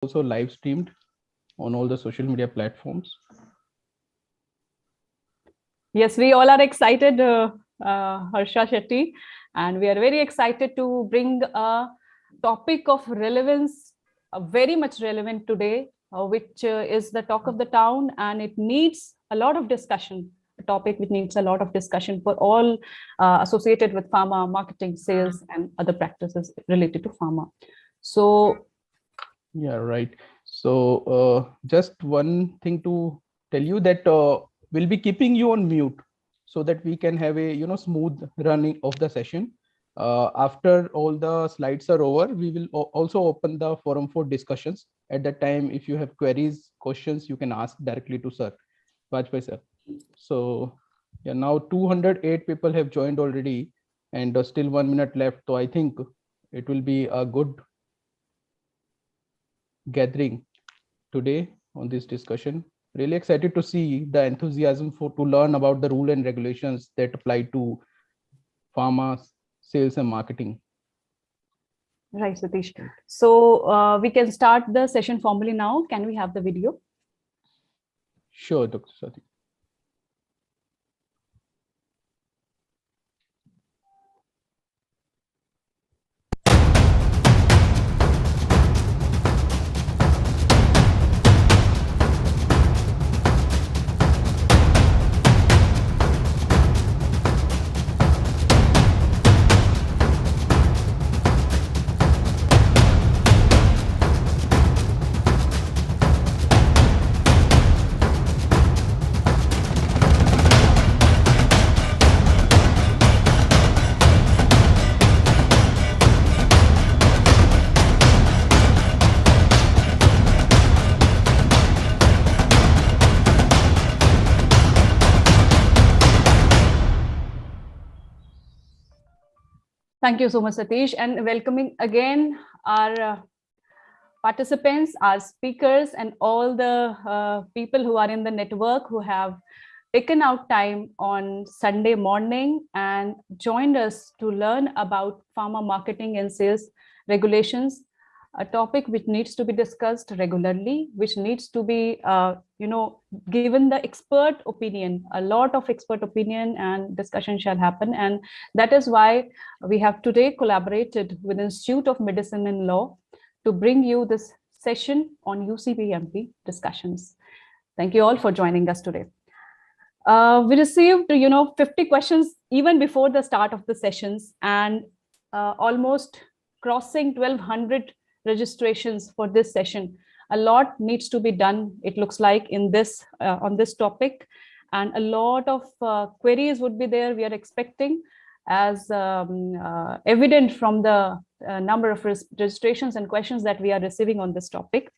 Also live streamed on all the social media platforms. Yes, we all are excited, 𝗪𝗳 Shetty, and we are very excited to bring a topic of relevance, very much relevant today, which is the talk of the town, and it needs a lot of discussion. A topic which needs a lot of discussion for all associated with pharma, marketing, sales, and other practices related to pharma. So, yeah, right. So just one thing to tell you that we'll be keeping you on mute so that we can have a smooth running of the session. After all the slides are over, we will also open the forum for discussions. At that time, if you have queries, questions, you can ask directly to Sir Bajpai sir. So yeah, now 208 people have joined already, and still 1 minute left. So I think it will be a good gathering today on this discussion. Really excited to see the enthusiasm to learn about the rule and regulations that apply to pharma, sales and marketing. Right, Satish. So we can start the session formally now. Can we have the video? Sure, Dr. Satish. Thank you so much, Satish, and welcoming again our participants, our speakers, and all the people who are in the network who have taken out time on Sunday morning and joined us to learn about pharma marketing and sales regulations, a topic which needs to be discussed regularly, which needs to be, given the expert opinion. A lot of expert opinion and discussion shall happen. And that is why we have today collaborated with the Institute of Medicine and Law to bring you this session on UCPMP discussions. Thank you all for joining us today. We received, 50 questions even before the start of the sessions, and almost crossing 1,200 registrations for this session. A lot needs to be done, it looks like, in this on this topic, and a lot of queries would be there. We are expecting, as evident from the number of registrations and questions that we are receiving on this topic.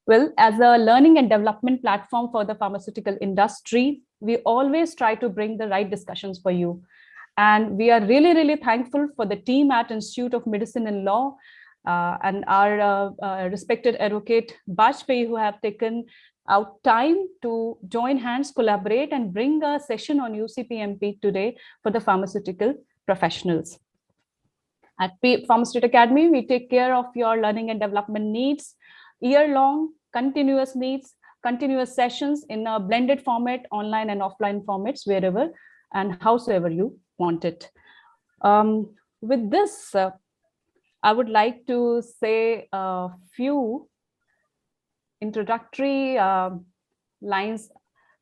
Well, as a learning and development platform for the pharmaceutical industry, we always try to bring the right discussions for you. And we are really, really thankful for the team at Institute of Medicine and Law and our respected advocate Bajpai, who have taken out time to join hands, collaborate, and bring a session on UCPMP today for the pharmaceutical professionals. At Pharmaceutical Academy, we take care of your learning and development needs, year-long, continuous needs, continuous sessions in a blended format, online and offline formats, wherever and howsoever you want it. With this, I would like to say a few introductory lines,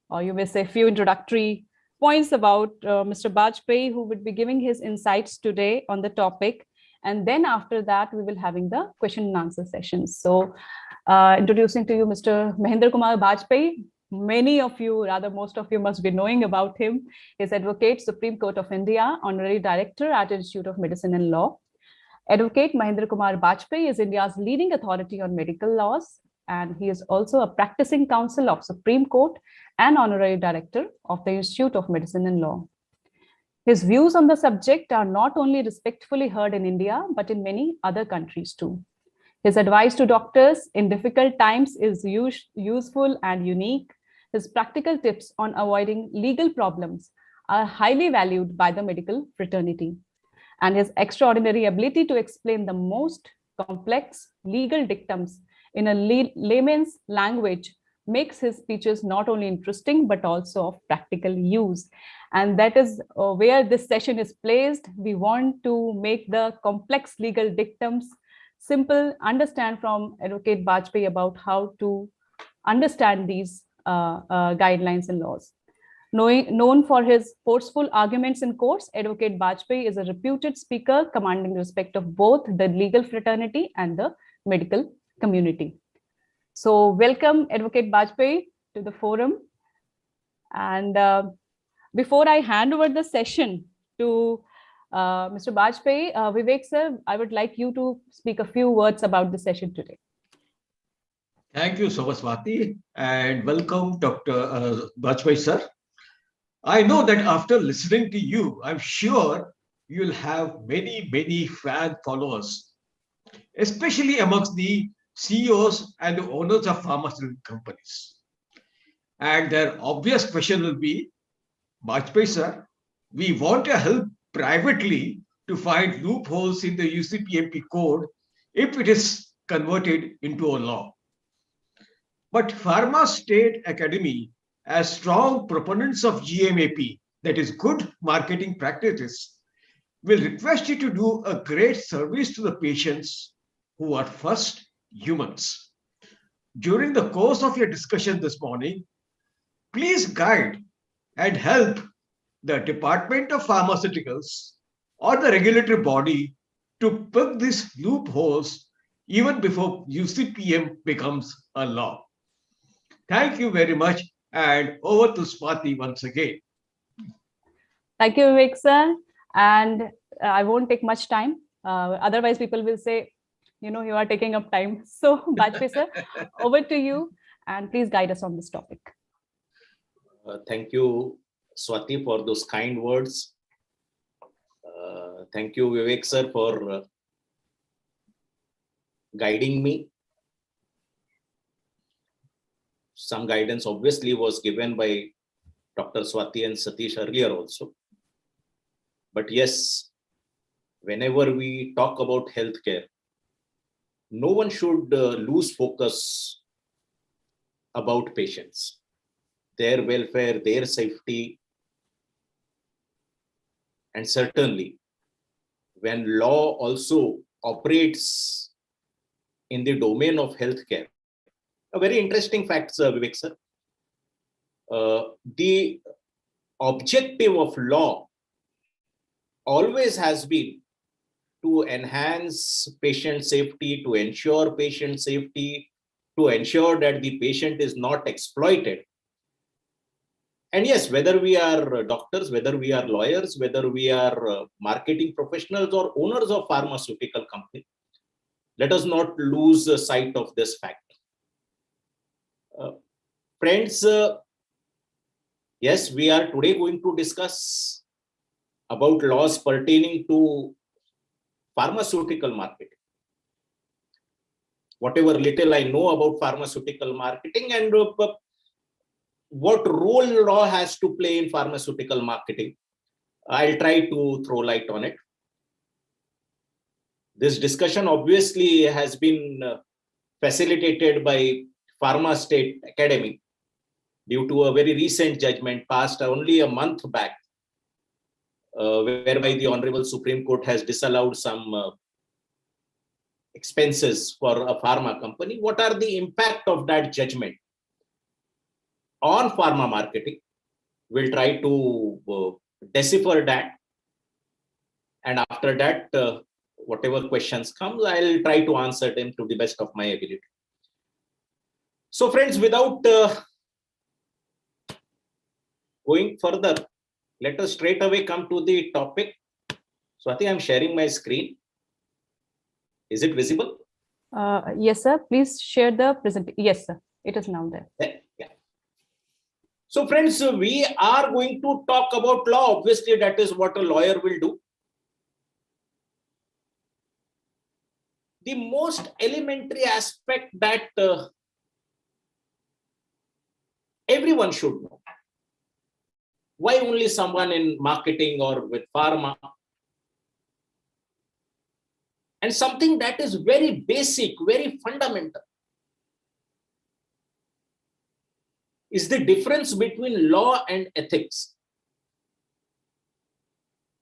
or you may say few introductory points about Mr. Bajpai, who would be giving his insights today on the topic. And then after that, we will having the question and answer sessions. So introducing to you Mr. Mahendrakumar Bajpai. Many of you, rather most of you, must be knowing about him. He's Advocate, Supreme Court of India, Honorary Director at Institute of Medicine and Law. Advocate Mahendrakumar Bajpai is India's leading authority on medical laws, and he is also a practicing counsel of Supreme Court and Honorary Director of the Institute of Medicine and Law. His views on the subject are not only respectfully heard in India, but in many other countries too. His advice to doctors in difficult times is useful and unique. His practical tips on avoiding legal problems are highly valued by the medical fraternity. And his extraordinary ability to explain the most complex legal dictums in a layman's language makes his speeches not only interesting, but also of practical use. And that is where this session is placed. We want to make the complex legal dictums simple, understand from Advocate Bajpai about how to understand these guidelines and laws. Known for his forceful arguments in courts, Advocate Bajpai is a reputed speaker commanding respect of both the legal fraternity and the medical community. So welcome Advocate Bajpai to the forum. And before I hand over the session to Mr. Bajpai, Vivek sir, I would like you to speak a few words about the session today. Thank you so much, Swati, and welcome Dr. Bajpai sir. I know that after listening to you, I'm sure you'll have many fan followers, especially amongst the CEOs and the owners of pharmaceutical companies. And their obvious question will be, Bajpai sir, we want to help privately to find loopholes in the UCPMP code if it is converted into a law. But Pharma State Academy, as strong proponents of GMAP, that is good marketing practices, will request you to do a great service to the patients who are first humans. During the course of your discussion this morning, please guide and help the Department of Pharmaceuticals or the regulatory body to plug these loopholes even before UCPM becomes a law. Thank you very much, and over to Swati once again. Thank you, Vivek sir. And I won't take much time. Otherwise, people will say, you know, you are taking up time. So, Bajpai sir, over to you, and please guide us on this topic. Thank you, Swati, for those kind words. Thank you, Vivek sir, for guiding me. Some guidance obviously was given by Dr. Swati and Satish earlier also. But yes, whenever we talk about healthcare, no one should lose focus about patients, their welfare, their safety. And certainly, when law also operates in the domain of healthcare, a very interesting fact, sir, Vivek sir. The objective of law always has been to enhance patient safety, to ensure patient safety, to ensure that the patient is not exploited. And yes, whether we are doctors, whether we are lawyers, whether we are marketing professionals or owners of pharmaceutical company, let us not lose sight of this fact. Friends, yes, we are today going to discuss about laws pertaining to pharmaceutical marketing. Whatever little I know about pharmaceutical marketing and what role law has to play in pharmaceutical marketing, I'll try to throw light on it. This discussion obviously has been facilitated by Pharma State Academy due to a very recent judgment passed only a month back, whereby the Honorable Supreme Court has disallowed some expenses for a pharma company. What are the impact of that judgment on pharma marketing? We'll try to decipher that. And after that, whatever questions come, I'll try to answer them to the best of my ability. So friends, without going further, let us straight away come to the topic. Swati, I'm sharing my screen. Is it visible? Yes, sir. Please share the presentation. Yes, sir. It is now there. Yeah. So friends, we are going to talk about law. Obviously, that is what a lawyer will do. The most elementary aspect that everyone should know. Why only someone in marketing or with pharma? And something that is very basic, very fundamental. is the difference between law and ethics.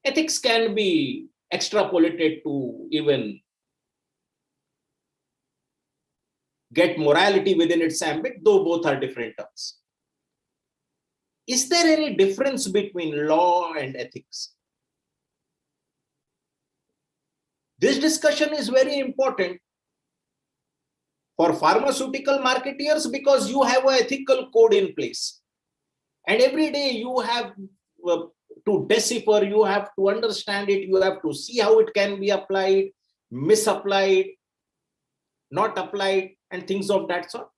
Ethics can be extrapolated to even get morality within its ambit, though both are different terms. Is there any difference between law and ethics? This discussion is very important for pharmaceutical marketeers because you have an ethical code in place. And every day you have to decipher, you have to understand it, you have to see how it can be applied, misapplied, not applied, and things of that sort.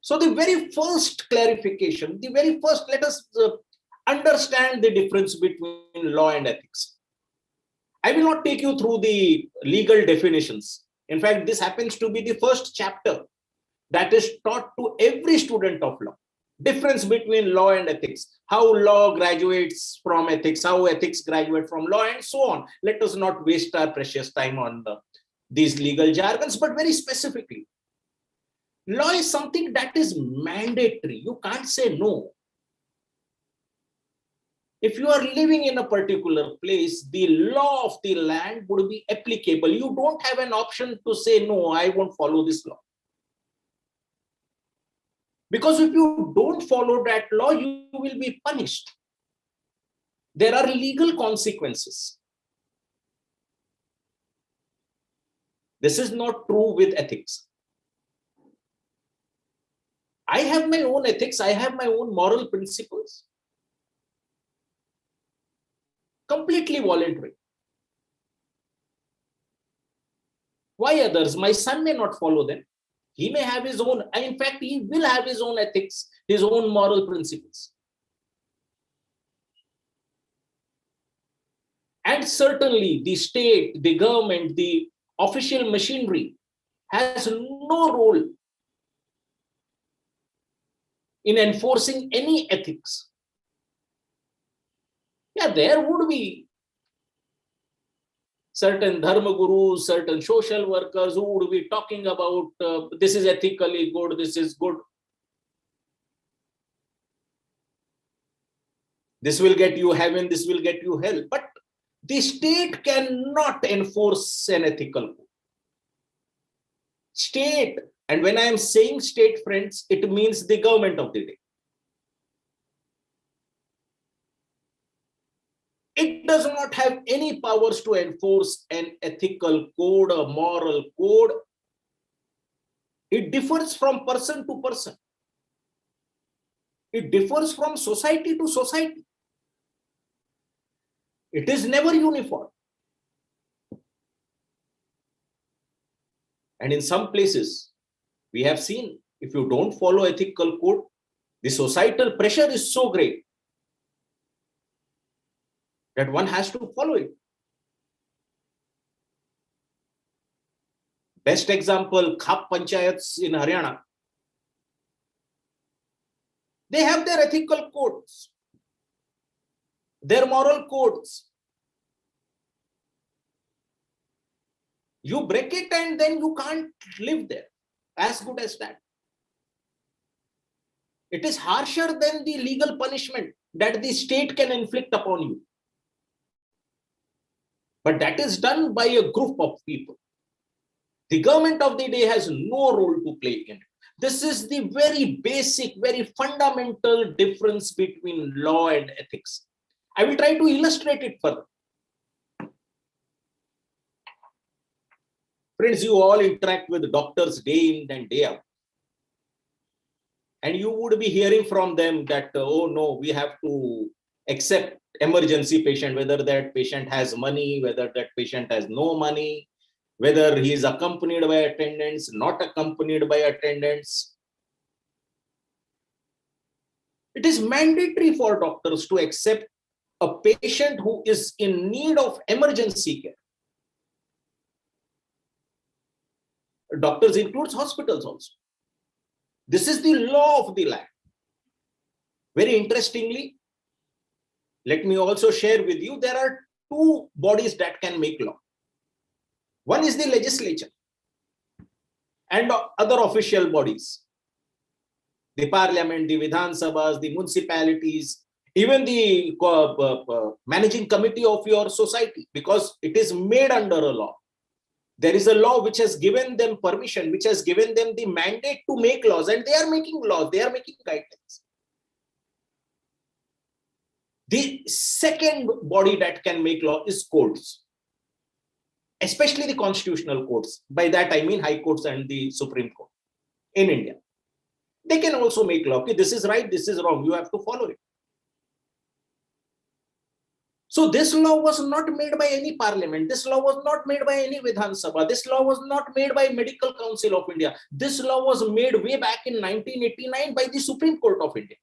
So the very first clarification, let us understand the difference between law and ethics. I will not take you through the legal definitions. In fact, this happens to be the first chapter that is taught to every student of law. Difference between law and ethics, how law graduates from ethics, how ethics graduate from law, and so on. Let us not waste our precious time on these legal jargons, but very specifically, law is something that is mandatory. You can't say no. If you are living in a particular place, the law of the land would be applicable. You don't have an option to say, no, I won't follow this law. Because if you don't follow that law, you will be punished. There are legal consequences. This is not true with ethics. I have my own ethics. I have my own moral principles. Completely voluntary. Why others? My son may not follow them. He may have his own, and in fact, he will have his own ethics, his own moral principles. And certainly the state, the government, the official machinery has no role in enforcing any ethics. Yeah, there would be certain dharma gurus, certain social workers who would be talking about this is ethically good, this is good. This will get you heaven, this will get you hell. But the state cannot enforce an ethical code. State, and when I am saying state, friends, it means the government of the day. It does not have any powers to enforce an ethical code, a moral code. It differs from person to person. It differs from society to society. It is never uniform. And in some places, we have seen, if you don't follow ethical code, the societal pressure is so great that one has to follow it. Best example, Khap Panchayats in Haryana. They have their ethical codes, their moral codes. You break it and then you can't live there. As good as that. It is harsher than the legal punishment that the state can inflict upon you. But that is done by a group of people. The government of the day has no role to play in it. This is the very basic, very fundamental difference between law and ethics. I will try to illustrate it further. Friends, you all interact with doctors day in and day out. And you would be hearing from them that, oh no, we have to accept emergency patient, whether that patient has money, whether that patient has no money, whether he is accompanied by attendants, not accompanied by attendants. It is mandatory for doctors to accept a patient who is in need of emergency care. Doctors includes hospitals also. This is the law of the land. Very interestingly, let me also share with you, there are two bodies that can make law. One is the legislature and other official bodies. the parliament, the Vidhan Sabhas, the municipalities, even the managing committee of your society, because it is made under a law. There is a law which has given them permission, which has given them the mandate to make laws, and they are making laws, they are making guidelines. The second body that can make law is courts, especially the constitutional courts. By that I mean high courts and the Supreme Court in India. They can also make law. Okay, this is right, this is wrong, you have to follow it. So this law was not made by any parliament. This law was not made by any Vidhan Sabha. This law was not made by Medical Council of India. This law was made way back in 1989 by the Supreme Court of India.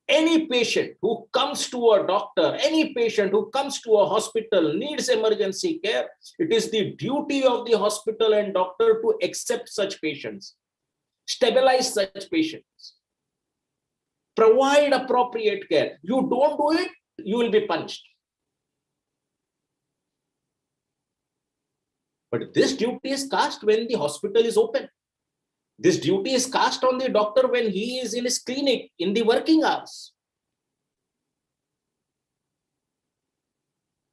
Any patient who comes to a doctor, any patient who comes to a hospital needs emergency care, it is the duty of the hospital and doctor to accept such patients, stabilize such patients, provide appropriate care. You don't do it, you will be punished. But this duty is cast when the hospital is open. This duty is cast on the doctor when he is in his clinic in the working hours.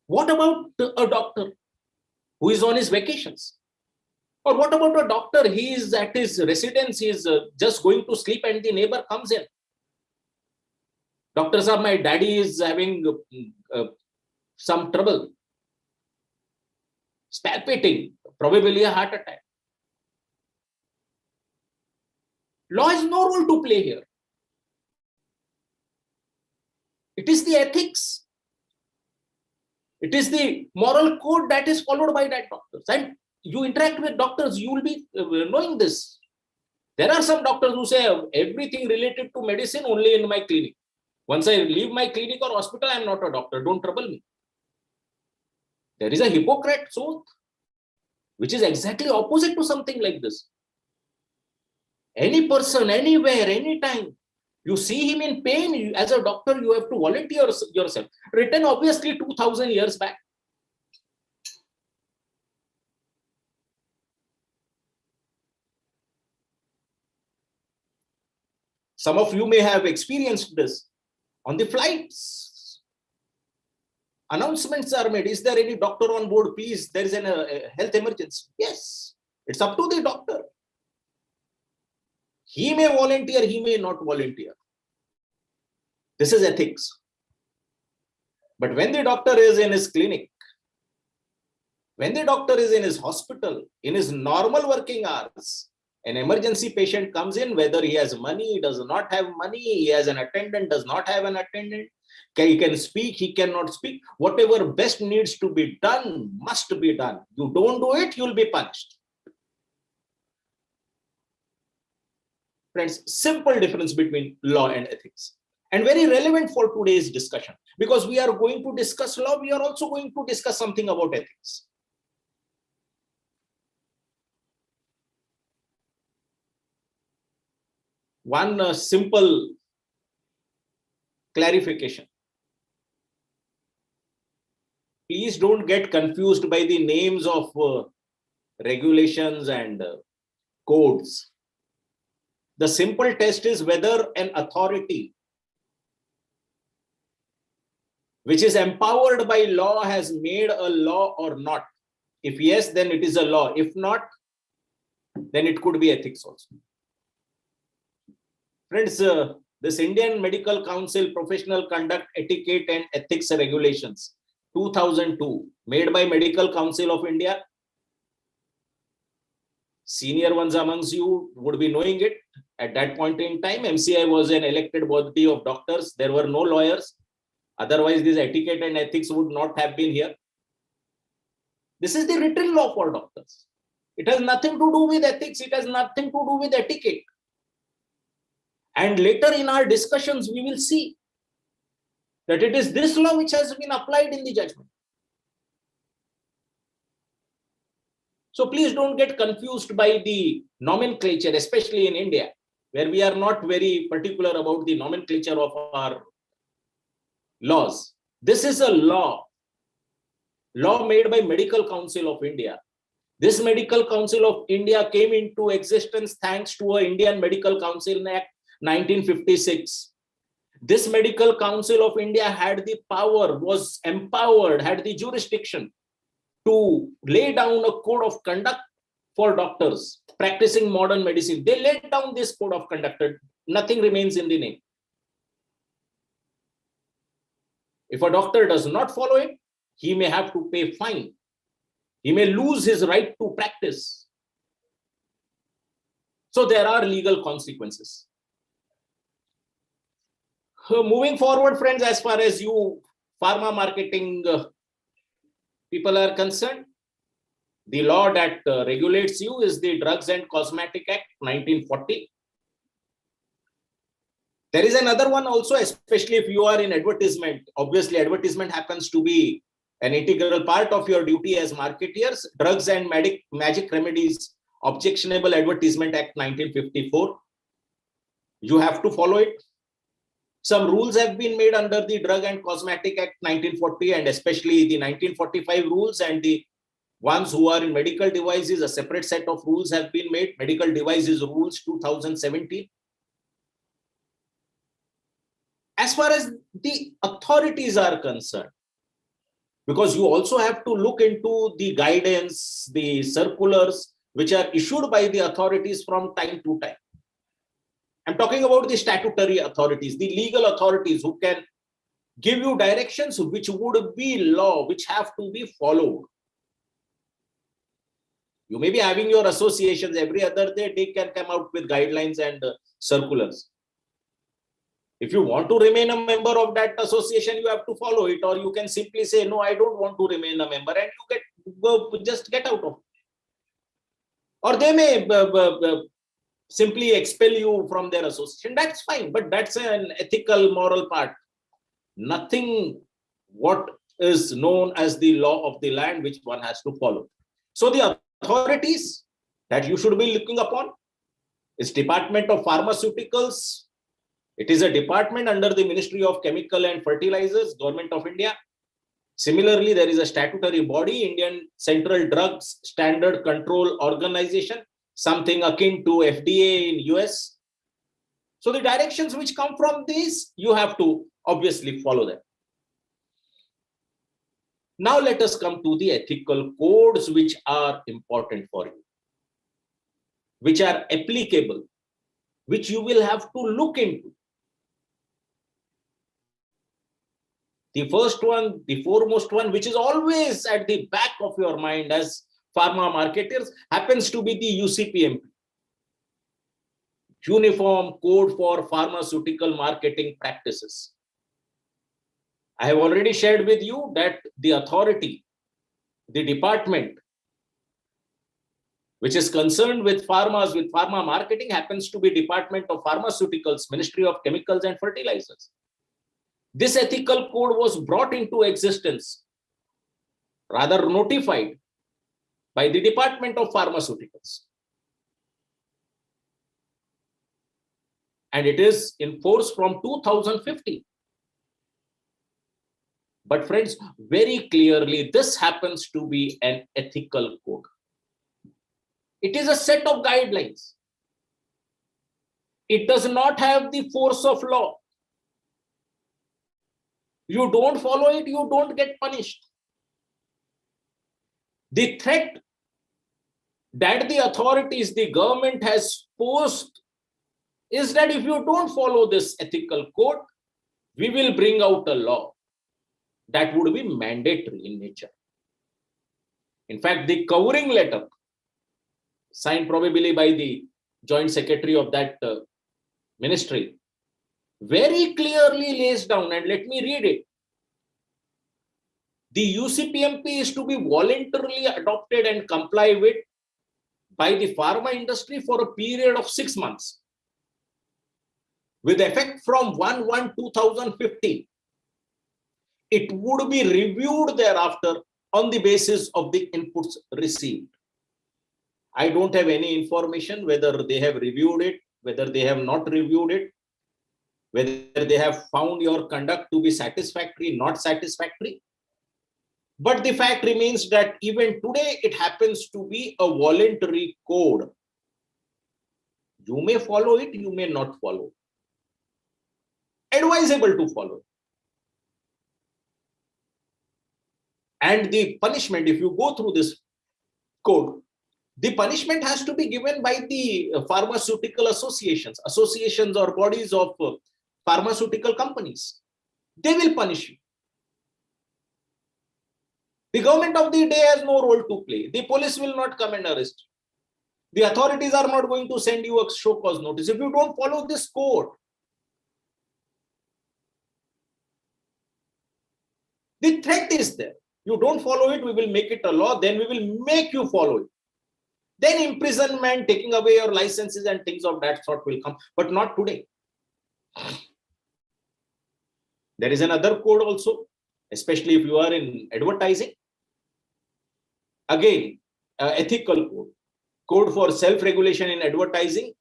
What about a doctor who is on his vacations? Or what about a doctor, he is at his residence, he is just going to sleep and the neighbor comes in. Doctor sir, my daddy is having some trouble, palpitating, probably a heart attack. Law has no role to play here. It is the ethics. It is the moral code that is followed by that doctors. And you interact with doctors, you will be knowing this. There are some doctors who say everything related to medicine only in my clinic. Once I leave my clinic or hospital, I am not a doctor. Don't trouble me. There is a Hippocrates oath, which is exactly opposite to something like this. Any person, anywhere, anytime, you see him in pain, as a doctor, you have to volunteer yourself. Written obviously 2000 years back. Some of you may have experienced this on the flights. Announcements are made. Is there any doctor on board? Please, there is a health emergency. Yes, it's up to the doctor. He may volunteer, he may not volunteer. This is ethics. But when the doctor is in his clinic, when the doctor is in his hospital, in his normal working hours, an emergency patient comes in, whether he has money, he does not have money, he has an attendant, does not have an attendant, he can speak, he cannot speak, whatever best needs to be done must be done. You don't do it, you'll be punished. Friends, simple difference between law and ethics, and very relevant for today's discussion, because we are going to discuss law, we are also going to discuss something about ethics. One simple clarification. Please don't get confused by the names of regulations and codes. The simple test is whether an authority which is empowered by law has made a law or not. If yes, then it is a law. If not, then it could be ethics also. Friends, this Indian Medical Council Professional Conduct Etiquette and Ethics Regulations 2002, made by Medical Council of India. Senior ones amongst you would be knowing it. At that point in time, MCI was an elected body of doctors. There were no lawyers. Otherwise, this etiquette and ethics would not have been here. This is the written law for doctors. It has nothing to do with ethics. It has nothing to do with etiquette. And later in our discussions, we will see that it is this law which has been applied in the judgment. So please don't get confused by the nomenclature, especially in India, where we are not very particular about the nomenclature of our laws. This is a law made by Medical Council of India, This Medical Council of India came into existence thanks to an Indian Medical Council Act 1956. This Medical Council of India had the power, was empowered, had the jurisdiction to lay down a code of conduct for doctors practicing modern medicine. They laid down this code of conduct. Nothing remains in the name. If a doctor does not follow it, he may have to pay fine. He may lose his right to practice. So there are legal consequences. Moving forward, friends, as far as you pharma marketing people are concerned, the law that regulates you is the Drugs and Cosmetic Act 1940. There is another one also, especially if you are in advertisement. Obviously, advertisement happens to be an integral part of your duty as marketeers. Drugs and Magic Remedies Objectionable Advertisement Act 1954. You have to follow it. Some rules have been made under the Drug and Cosmetic Act 1940, and especially the 1945 rules, and the ones who are in medical devices, a separate set of rules have been made. Medical Devices Rules 2017. As far as the authorities are concerned, because you also have to look into the guidance, the circulars, which are issued by the authorities from time to time. I'm talking about the statutory authorities, the legal authorities who can give you directions which would be law, which have to be followed. You may be having your associations every other day, they can come out with guidelines and circulars. If you want to remain a member of that association, you have to follow it, or you can simply say, no, I don't want to remain a member, and you just get out of it. Or they may simply expel you from their association. That's fine, but that's an ethical, moral part. Nothing what is known as the law of the land, which one has to follow. So the authorities that you should be looking upon is Department of Pharmaceuticals. It is a department under the Ministry of Chemical and Fertilizers, Government of India. Similarly, there is a statutory body, Indian Central Drugs Standard Control Organization, something akin to FDA in US. So the directions which come from these, you have to obviously follow them. Now let us come to the ethical codes which are important for you, which are applicable, which you will have to look into. The first one, the foremost one, which is always at the back of your mind as pharma marketers, happens to be the UCPMP, Uniform Code for Pharmaceutical Marketing Practices. I have already shared with you that the authority, the department, which is concerned with pharmas, with pharma marketing, happens to be Department of Pharmaceuticals, Ministry of Chemicals and Fertilizers. This ethical code was brought into existence, rather notified, by the Department of Pharmaceuticals. And it is in force from 2015. But friends, very clearly, this happens to be an ethical code. It is a set of guidelines. It does not have the force of law. You don't follow it, you don't get punished. The threat that the authorities, the government has posed is that if you don't follow this ethical code, we will bring out a law that would be mandatory in nature. In fact, the covering letter, signed probably by the Joint Secretary of that ministry, very clearly lays down, and let me read it. The UCPMP is to be voluntarily adopted and comply with by the pharma industry for a period of 6 months, with effect from 1/1/2015. It would be reviewed thereafter on the basis of the inputs received. I don't have any information whether they have reviewed it, whether they have not reviewed it, whether they have found your conduct to be satisfactory, not satisfactory. But the fact remains that even today, it happens to be a voluntary code. You may follow it, you may not follow it. Advisable to follow. And the punishment, if you go through this code, the punishment has to be given by the pharmaceutical associations or bodies of pharmaceutical companies. They will punish you. The government of the day has no role to play. The police will not come and arrest you. The authorities are not going to send you a show cause notice if you don't follow this code. The threat is there. You don't follow it, we will make it a law, then we will make you follow it. Then imprisonment, taking away your licenses and things of that sort will come, but not today. There is another code also, especially if you are in advertising. Again, ethical code. Code for self-regulation in advertising,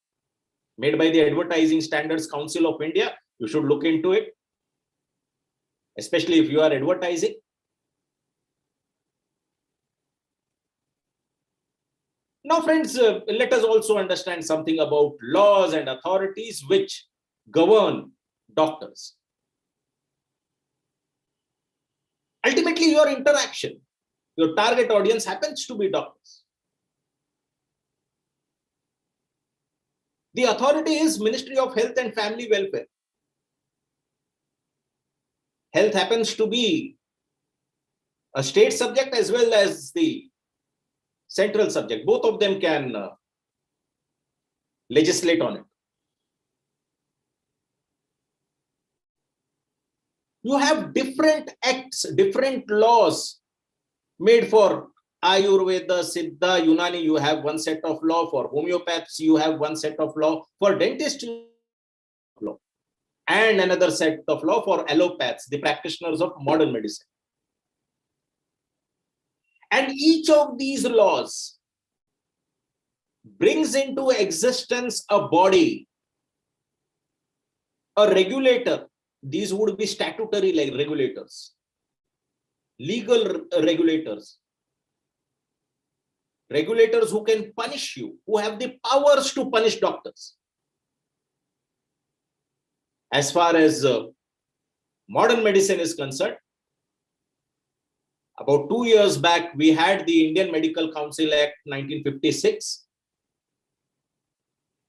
made by the Advertising Standards Council of India. You should look into it, especially if you are advertising. Now, friends, let us also understand something about laws and authorities which govern doctors. Ultimately, your interaction, your target audience happens to be doctors. The authority is Ministry of Health and Family Welfare. Health happens to be a state subject as well as the central subject. Both of them can legislate on it. You have different acts, different laws made for Ayurveda, Siddha, Unani. You have one set of law. For homeopaths, you have one set of law. For dentists, you have law. And another set of law for allopaths, the practitioners of modern medicine. And each of these laws brings into existence a body, a regulator. These would be statutory regulators, legal regulators, regulators who can punish you, who have the powers to punish doctors. As far as modern medicine is concerned, about 2 years back, we had the Indian Medical Council Act 1956.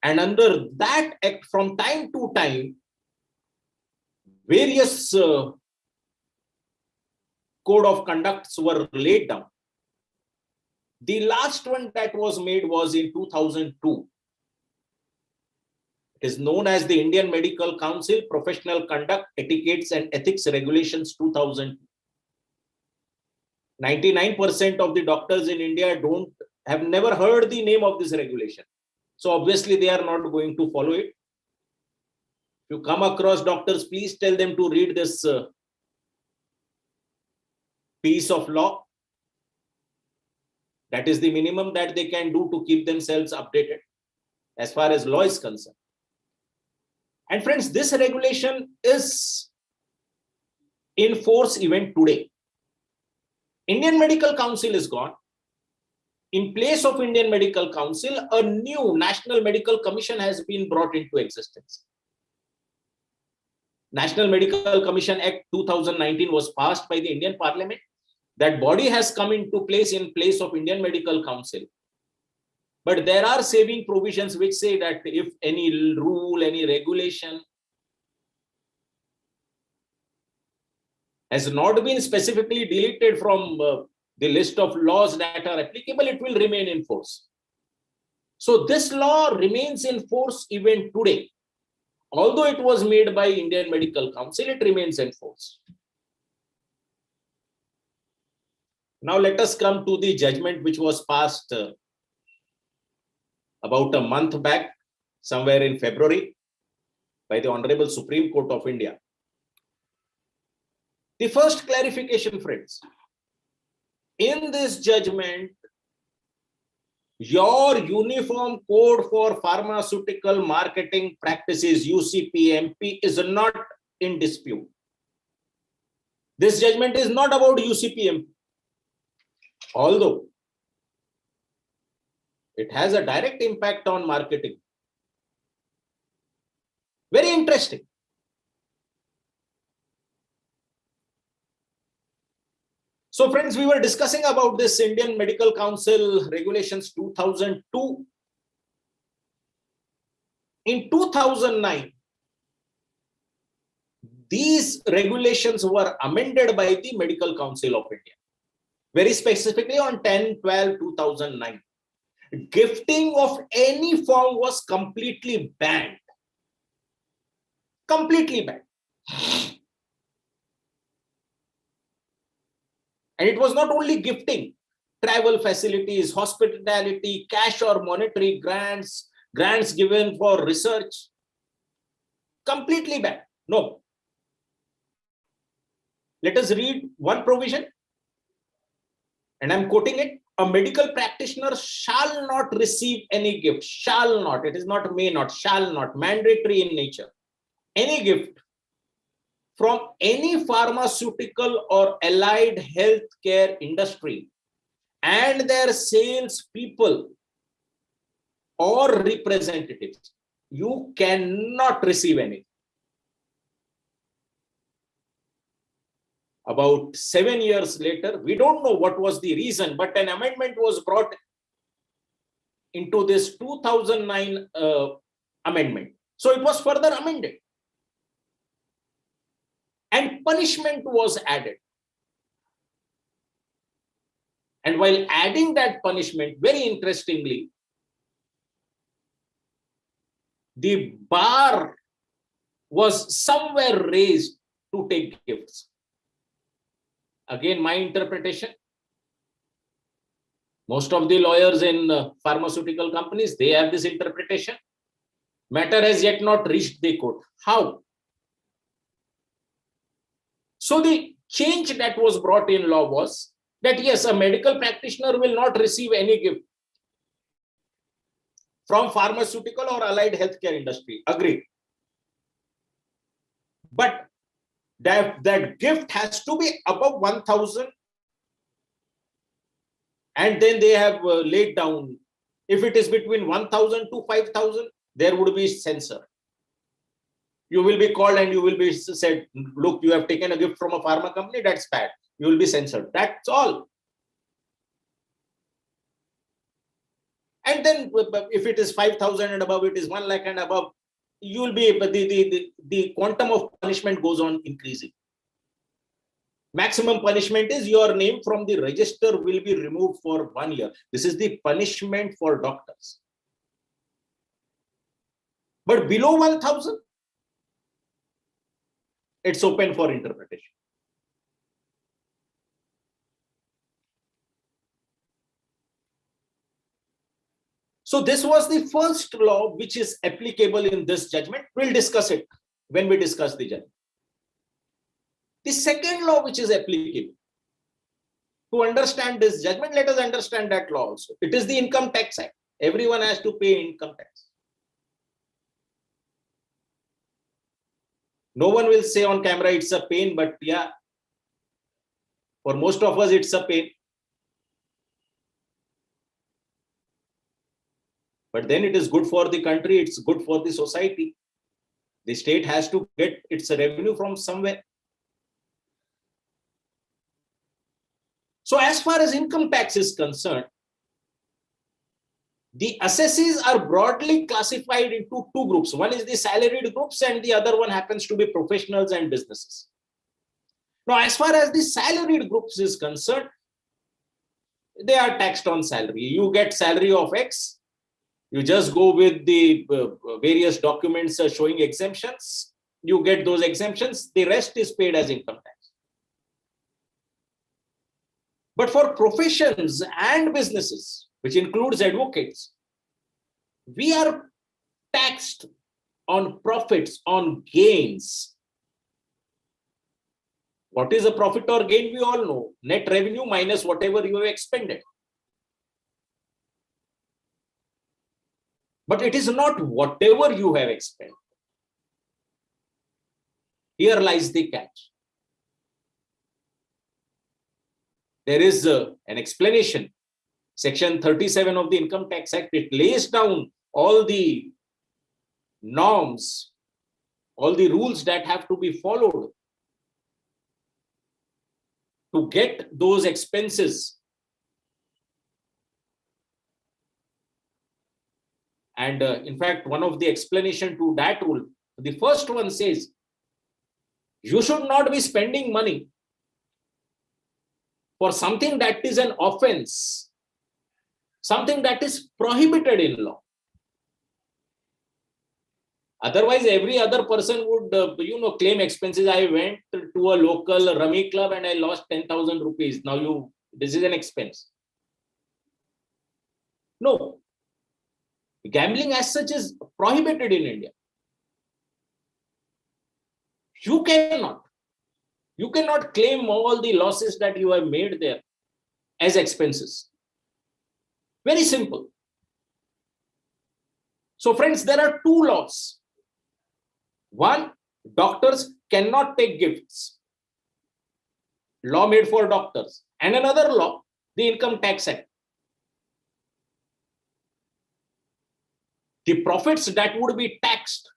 And under that act, from time to time, various code of conducts were laid down. The last one that was made was in 2002. It is known as the Indian Medical Council Professional Conduct, Etiquettes and Ethics Regulations 2000. 99% of the doctors in India have never heard the name of this regulation. So obviously they are not going to follow it. If you come across doctors, please tell them to read this piece of law. That is the minimum that they can do to keep themselves updated as far as law is concerned. And friends, this regulation is in force even today. Indian Medical Council is gone. In place of Indian Medical Council, a new National Medical Commission has been brought into existence. National Medical Commission Act 2019 was passed by the Indian Parliament. That body has come into place in place of Indian Medical Council. But there are saving provisions which say that if any rule, any regulation has not been specifically deleted from the list of laws that are applicable, it will remain in force. So this law remains in force even today. Although it was made by Indian Medical Council, it remains in force. Now let us come to the judgment which was passed about a month back, somewhere in February, by the Honorable Supreme Court of India. The first clarification, friends, in this judgment, your Uniform Code for Pharmaceutical Marketing Practices, UCPMP, is not in dispute. This judgment is not about UCPMP. although it has a direct impact on marketing. Very interesting. So friends, we were discussing about this Indian Medical Council Regulations 2002. In 2009, these regulations were amended by the Medical Council of India, very specifically on 10/12/2009. Gifting of any form was completely banned. Completely banned. And it was not only gifting, travel facilities, hospitality, cash or monetary grants, grants given for research, completely banned. No. Let us read one provision, and I'm quoting it. A medical practitioner shall not receive any gift, shall not, it is not may not, shall not, mandatory in nature, any gift from any pharmaceutical or allied healthcare industry and their sales people or representatives. You cannot receive anything. About 7 years later, we don't know what was the reason, but an amendment was brought into this 2009 amendment. So it was further amended. And punishment was added. And while adding that punishment, very interestingly, the bar was somewhere raised to take gifts. Again, my interpretation. Most of the lawyers in pharmaceutical companies, they have this interpretation. Matter has yet not reached the court. How? So the change that was brought in law was that yes, a medical practitioner will not receive any gift from pharmaceutical or allied healthcare industry. Agreed. But that gift has to be above 1,000, and then they have laid down, if it is between 1,000 to 5,000, there would be censor. You will be called and you will be said, look, you have taken a gift from a pharma company, that's bad. You will be censored. That's all. And then if it is 5,000 and above, it is 1 lakh and above, you will be, the quantum of punishment goes on increasing. Maximum punishment is your name from the register will be removed for 1 year. This is the punishment for doctors. But below 1,000, it's open for interpretation. So this was the first law which is applicable in this judgment. We'll discuss it when we discuss the judgment. The second law which is applicable, to understand this judgment, let us understand that law also. It is the Income Tax Act. Everyone has to pay income tax. No one will say on camera it's a pain, but yeah, for most of us it's a pain. But then it is good for the country, it's good for the society. The state has to get its revenue from somewhere. So as far as income tax is concerned, the assessees are broadly classified into two groups. One is the salaried groups and the other one happens to be professionals and businesses. Now, as far as the salaried groups is concerned, they are taxed on salary. You get salary of X. You just go with the various documents showing exemptions. You get those exemptions. The rest is paid as income tax. But for professions and businesses, which includes advocates, we are taxed on profits, on gains. What is a profit or gain? We all know. Net revenue minus whatever you have expended. But it is not whatever you have expended. Here lies the catch. there is an explanation. Section 37 of the Income Tax Act, it lays down all the norms, all the rules that have to be followed to get those expenses. And in fact, one of the explanation to that rule, the first one says, you should not be spending money for something that is an offense, something that is prohibited in law. Otherwise, every other person would, claim expenses. I went to a local rummy club and I lost 10,000 rupees. Now this is an expense. No. Gambling as such is prohibited in India. You cannot claim all the losses that you have made there as expenses. Very simple. So friends, there are two laws. One, doctors cannot take gifts. Law made for doctors. And another law, the Income Tax Act. The profits that would be taxed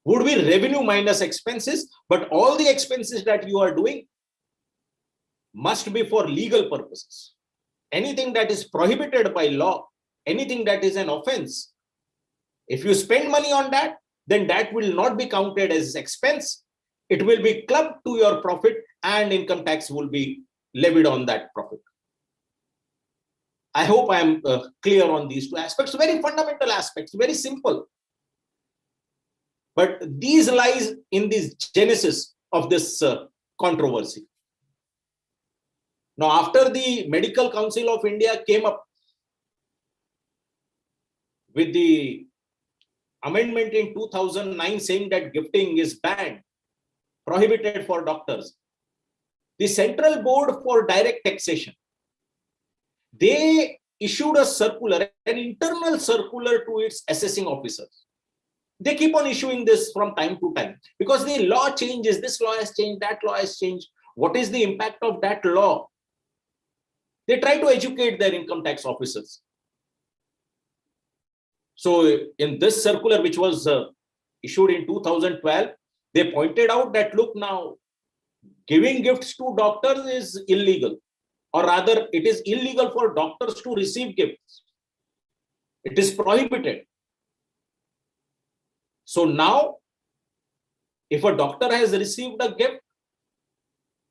would be revenue minus expenses, but all the expenses that you are doing must be for legal purposes. Anything that is prohibited by law, anything that is an offense, if you spend money on that, then that will not be counted as expense. It will be clubbed to your profit and income tax will be levied on that profit. I hope I am clear on these two aspects, very fundamental aspects, very simple. But these lies in the genesis of this controversy. Now, after the Medical Council of India came up with the amendment in 2009 saying that gifting is banned, prohibited for doctors, the Central Board for Direct Taxation, they issued a circular, an internal circular to its assessing officers. They keep on issuing this from time to time because the law changes. This law has changed, that law has changed. What is the impact of that law? They try to educate their income tax officers. So in this circular, which was issued in 2012, they pointed out that, look, now giving gifts to doctors is illegal, or rather it is illegal for doctors to receive gifts. It is prohibited. So now, if a doctor has received a gift,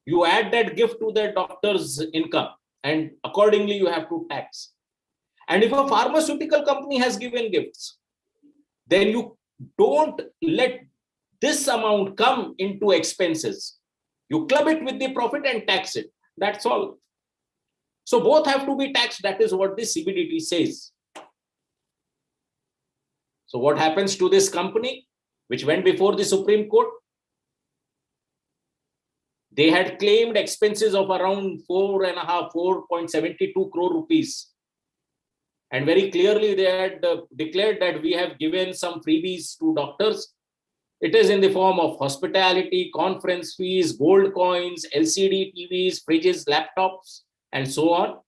you add that gift to the doctor's income and accordingly you have to tax. And if a pharmaceutical company has given gifts, then you don't let this amount come into expenses. You club it with the profit and tax it. That's all. So both have to be taxed. That is what the CBDT says. So what happens to this company, which went before the Supreme Court? They had claimed expenses of around 4.72 crore rupees. And very clearly they had declared that we have given some freebies to doctors. It is in the form of hospitality, conference fees, gold coins, LCD TVs, fridges, laptops, and so on.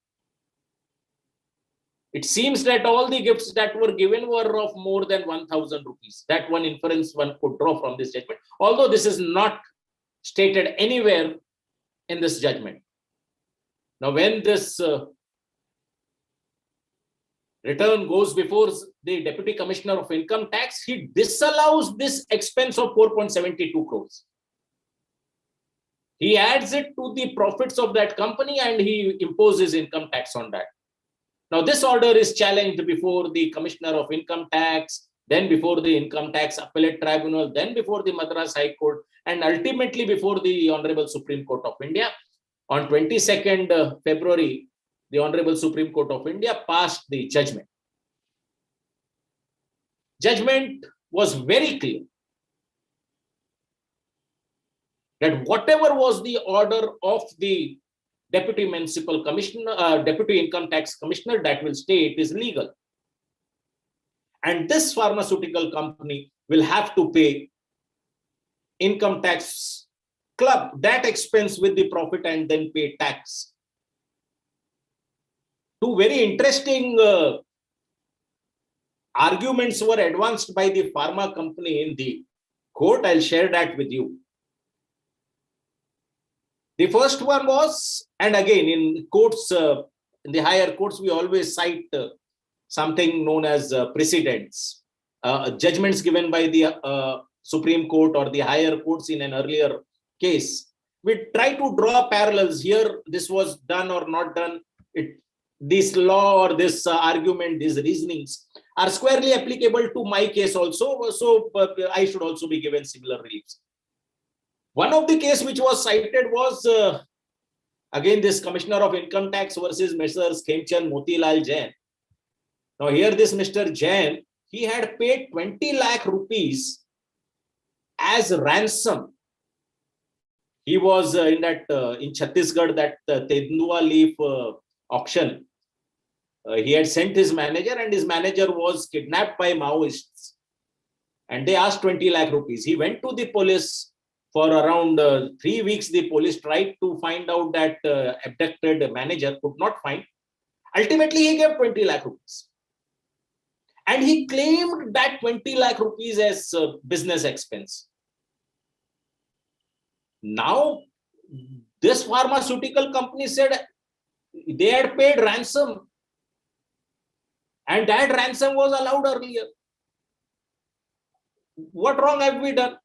It seems that all the gifts that were given were of more than 1,000 rupees. That one inference one could draw from this judgment, although this is not stated anywhere in this judgment. Now, when this return goes before the Deputy Commissioner of Income Tax, he disallows this expense of 4.72 crores. He adds it to the profits of that company and he imposes income tax on that. Now, this order is challenged before the Commissioner of Income Tax, then before the Income Tax Appellate Tribunal, then before the Madras High Court, and ultimately before the Honorable Supreme Court of India. On 22nd February, the Honorable Supreme Court of India passed the judgment. Judgment was very clear that whatever was the order of the Deputy Municipal Commissioner, Deputy Income Tax Commissioner, that will stay, it is legal. And this pharmaceutical company will have to pay income tax club that expense with the profit and then pay tax. Two very interesting arguments were advanced by the pharma company in the court. I'll share that with you. The first one was, and again in courts, in the higher courts, we always cite something known as precedents, judgments given by the Supreme Court or the higher courts in an earlier case. We try to draw parallels here. This was done or not done. This law or this argument, these reasonings are squarely applicable to my case also. So I should also be given similar reliefs. One of the case which was cited was, again, this Commissioner of Income Tax versus Messrs. 𝗃𝐢𝐬𝐬𝐬𝐬𝐬. Now here this Mr. Jain, he had paid 20 lakh rupees as ransom. He was in Chhattisgarh, that Tendua leaf auction. He had sent his manager, and his manager was kidnapped by Maoists. And they asked 20 lakh rupees. He went to the police. For around 3 weeks, the police tried to find out that abducted manager, could not find. Ultimately, he gave 20 lakh rupees. And he claimed that 20 lakh rupees as business expense. Now, this pharmaceutical company said they had paid ransom. And that ransom was allowed earlier. What wrong have we done?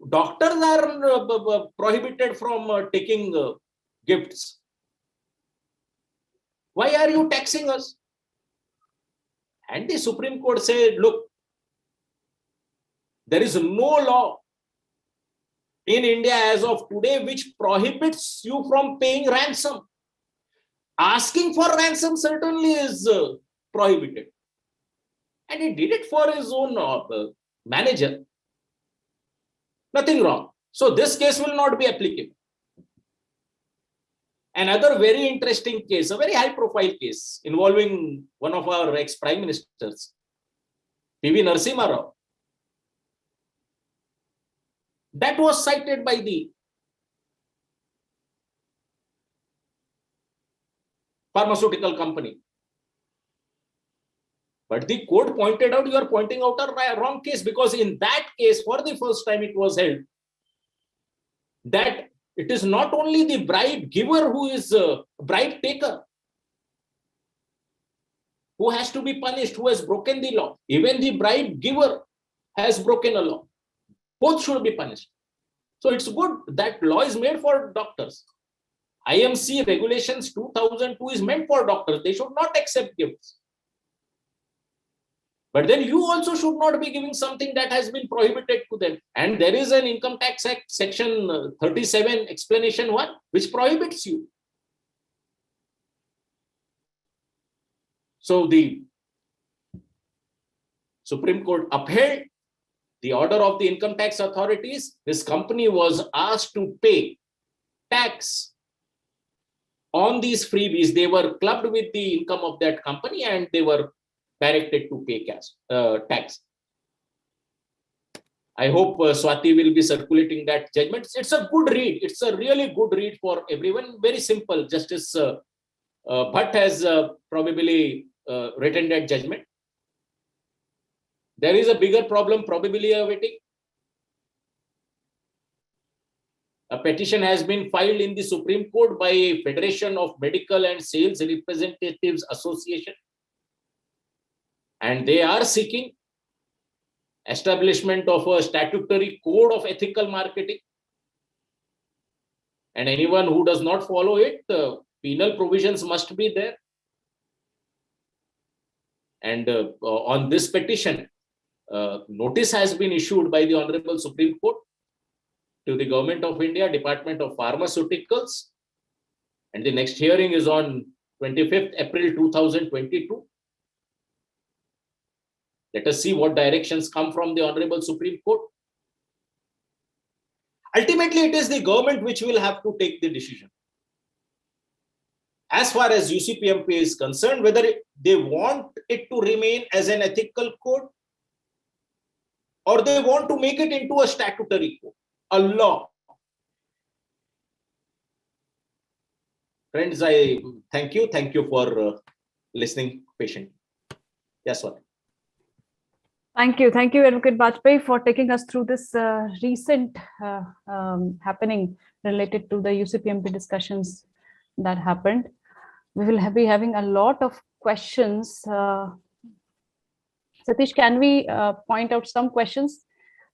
Doctors are prohibited from taking gifts. Why are you taxing us? And the Supreme Court said, look, there is no law in India as of today which prohibits you from paying ransom. Asking for ransom certainly is prohibited. And he did it for his own manager. Nothing wrong. So this case will not be applicable. Another very interesting case, a very high-profile case involving one of our ex-prime ministers, P.V. Narasimha Rao. That was cited by the pharmaceutical company. But the court pointed out, you are pointing out a wrong case, because in that case, for the first time, it was held that it is not only the bribe giver who is a bribe taker who has to be punished, who has broken the law. Even the bribe giver has broken a law. Both should be punished. So it's good that law is made for doctors. IMC regulations 2002 is meant for doctors. They should not accept gifts. But then you also should not be giving something that has been prohibited to them. And there is an Income Tax Act, Section 37, Explanation 1, which prohibits you. So the Supreme Court upheld the order of the income tax authorities. This company was asked to pay tax on these freebies. They were clubbed with the income of that company and they were directed to pay tax. I hope Swati will be circulating that judgment. It's a good read. It's a really good read for everyone. Very simple. Justice Bhatt has probably written that judgment. There is a bigger problem probably awaiting. A petition has been filed in the Supreme Court by Federation of Medical and Sales Representatives Association. And they are seeking establishment of a statutory code of ethical marketing. And anyone who does not follow it, penal provisions must be there. And on this petition, notice has been issued by the Honorable Supreme Court to the Government of India, Department of Pharmaceuticals. And the next hearing is on 25th April 2022. Let us see what directions come from the Honorable Supreme Court. Ultimately, it is the government which will have to take the decision. As far as UCPMP is concerned, whether they want it to remain as an ethical code or they want to make it into a statutory code, a law. Friends, I thank you. Thank you for listening patiently. Yes, sir. Thank you, Advocate Bajpai, for taking us through this recent happening related to the UCPMP discussions that happened. We will be having a lot of questions. Satish, can we point out some questions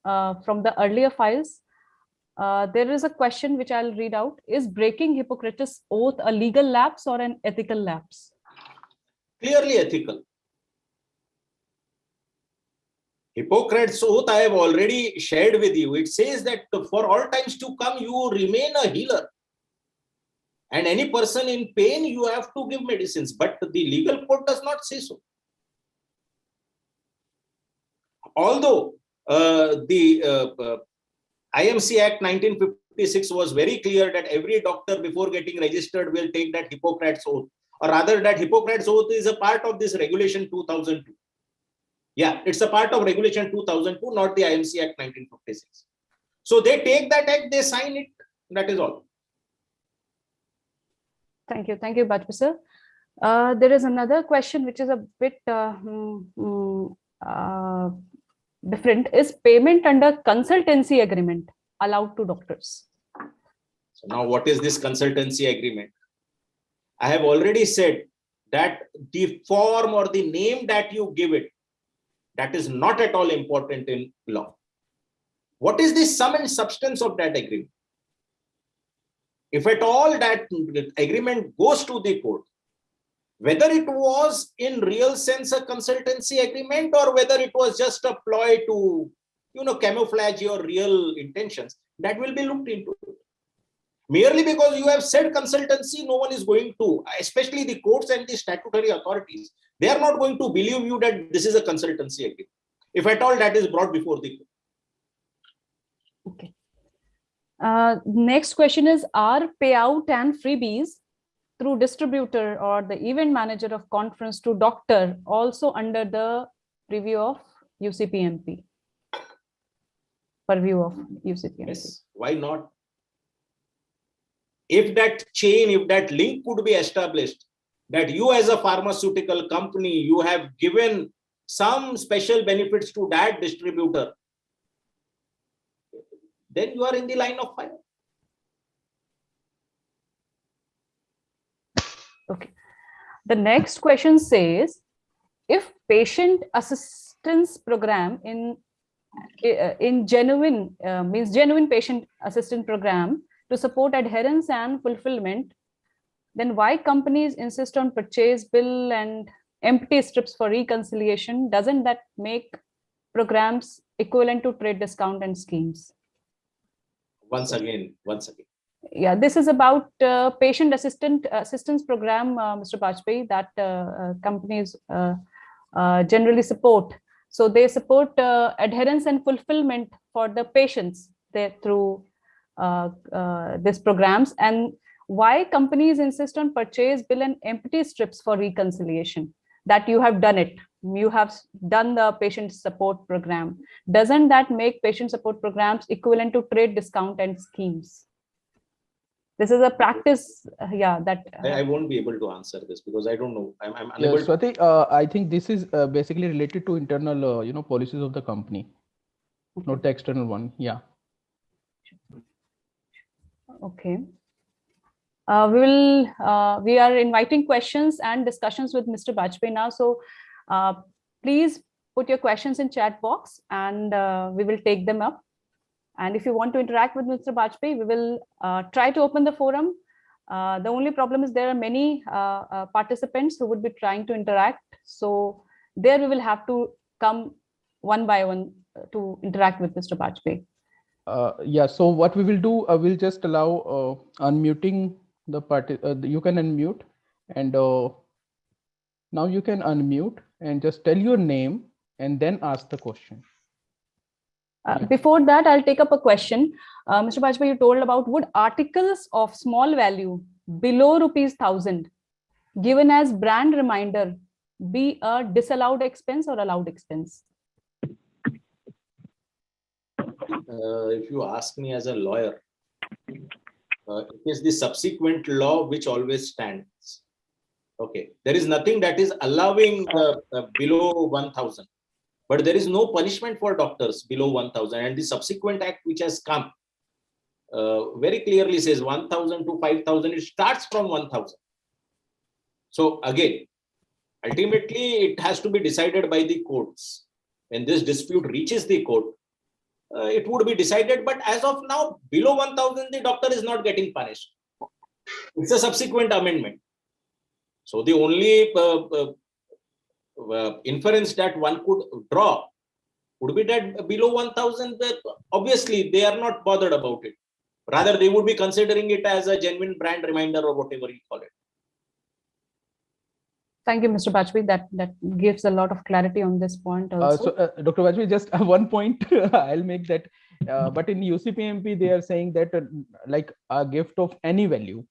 from the earlier files? There is a question which I'll read out. Is breaking Hippocrates' oath a legal lapse or an ethical lapse? Clearly ethical. Hippocrates' oath I have already shared with you. It says that for all times to come, you remain a healer. And any person in pain, you have to give medicines. But the legal code does not say so. Although the IMC Act 1956 was very clear that every doctor before getting registered will take that Hippocrates oath, or rather that Hippocrates oath is a part of this regulation 2002. Yeah, it's a part of regulation 2002, not the IMC Act 1956. So they take that act, they sign it, that is all. Thank you, Bajpai sir. There is another question which is a bit different. Is payment under consultancy agreement allowed to doctors? So now what is this consultancy agreement? I have already said that the form or the name that you give it, that is not at all important in law. What is the sum and substance of that agreement? If at all that agreement goes to the court, whether it was in real sense a consultancy agreement or whether it was just a ploy to, camouflage your real intentions, that will be looked into. Merely because you have said consultancy, no one is going to, especially the courts and the statutory authorities, they are not going to believe you that this is a consultancy agreement. If at all that is brought before the court. Okay. Next question is, are payout and freebies through distributor or the event manager of conference to doctor also under the purview of UCPMP? Purview of UCPMP. Yes, why not? If that chain, if that link could be established, that you as a pharmaceutical company, you have given some special benefits to that distributor, then you are in the line of fire. Okay. The next question says, if patient assistance program in genuine means genuine patient assistance program to support adherence and fulfillment, then why companies insist on purchase bill and empty strips for reconciliation? Doesn't that make programs equivalent to trade discount and schemes? Once again. Yeah, this is about patient assistance program, Mr. Bajpai, that companies generally support. So they support adherence and fulfillment for the patients through these programs. And why companies insist on purchase bill and empty strips for reconciliation? That you have done it. You have done the patient support program. Doesn't that make patient support programs equivalent to trade discount and schemes? This is a practice, that I won't be able to answer this because I don't know. I'm unable. Yeah, Swati, I think this is basically related to internal, policies of the company, not the external one. Yeah. Okay. We are inviting questions and discussions with Mr. Bajpai now. So please put your questions in chat box and we will take them up. And if you want to interact with Mr. Bajpai, we will try to open the forum. The only problem is there are many participants who would be trying to interact. So there we will have to come one by one to interact with Mr. Bajpai. Yeah, so what we will do, we'll just allow unmuting the party. You can unmute, and now you can unmute and just tell your name and then ask the question. Before that, I'll take up a question. Mr. Bajpai, you told about, would articles of small value below ₹1,000 given as brand reminder be a disallowed expense or allowed expense? If you ask me as a lawyer, It is the subsequent law which always stands. Okay, there is nothing that is allowing below 1,000, but there is no punishment for doctors below 1,000. And the subsequent act which has come very clearly says 1,000 to 5,000. It starts from 1,000. So again, ultimately it has to be decided by the courts. When this dispute reaches the court, it would be decided. But as of now, below 1,000, the doctor is not getting punished. It's a subsequent amendment. So the only inference that one could draw would be that below 1,000, obviously they are not bothered about it. Rather, they would be considering it as a genuine brand reminder or whatever you call it. Thank you, Mr. Bajpai. That gives a lot of clarity on this point also. Dr. Bajpai, just one point I'll make that. But in UCPMP, they are saying that like a gift of any value,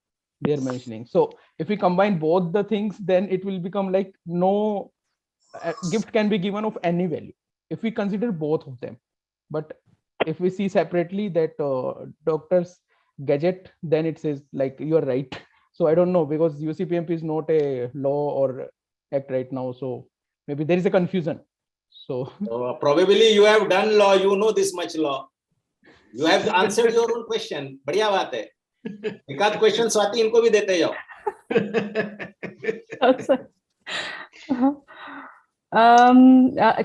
they are mentioning. So if we combine both the things, then it will become like no gift can be given of any value if we consider both of them. But if we see separately that doctor's gadget, then it says like you're right. So I don't know, because UCPMP is not a law or act right now. So maybe there is a confusion. So probably you have done law, you know this much law. You have answered your own question. Badhiya baat hai. Ekad question Swati inko bhi dete jao.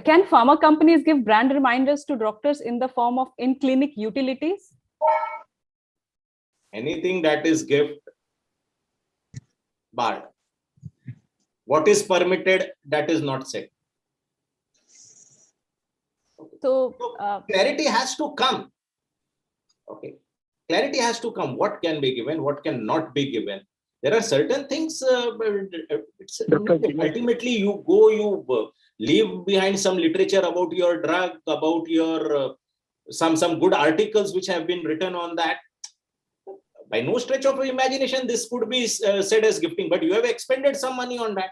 Can pharma companies give brand reminders to doctors in the form of in-clinic utilities? Anything that is gift, barred. What is permitted, that is not said. So clarity has to come. Okay, clarity has to come. What can be given, what cannot be given. There are certain things. Ultimately, you go, you leave behind some literature about your drug, about your some good articles which have been written on that. By no stretch of imagination, this could be said as gifting, but you have expended some money on that.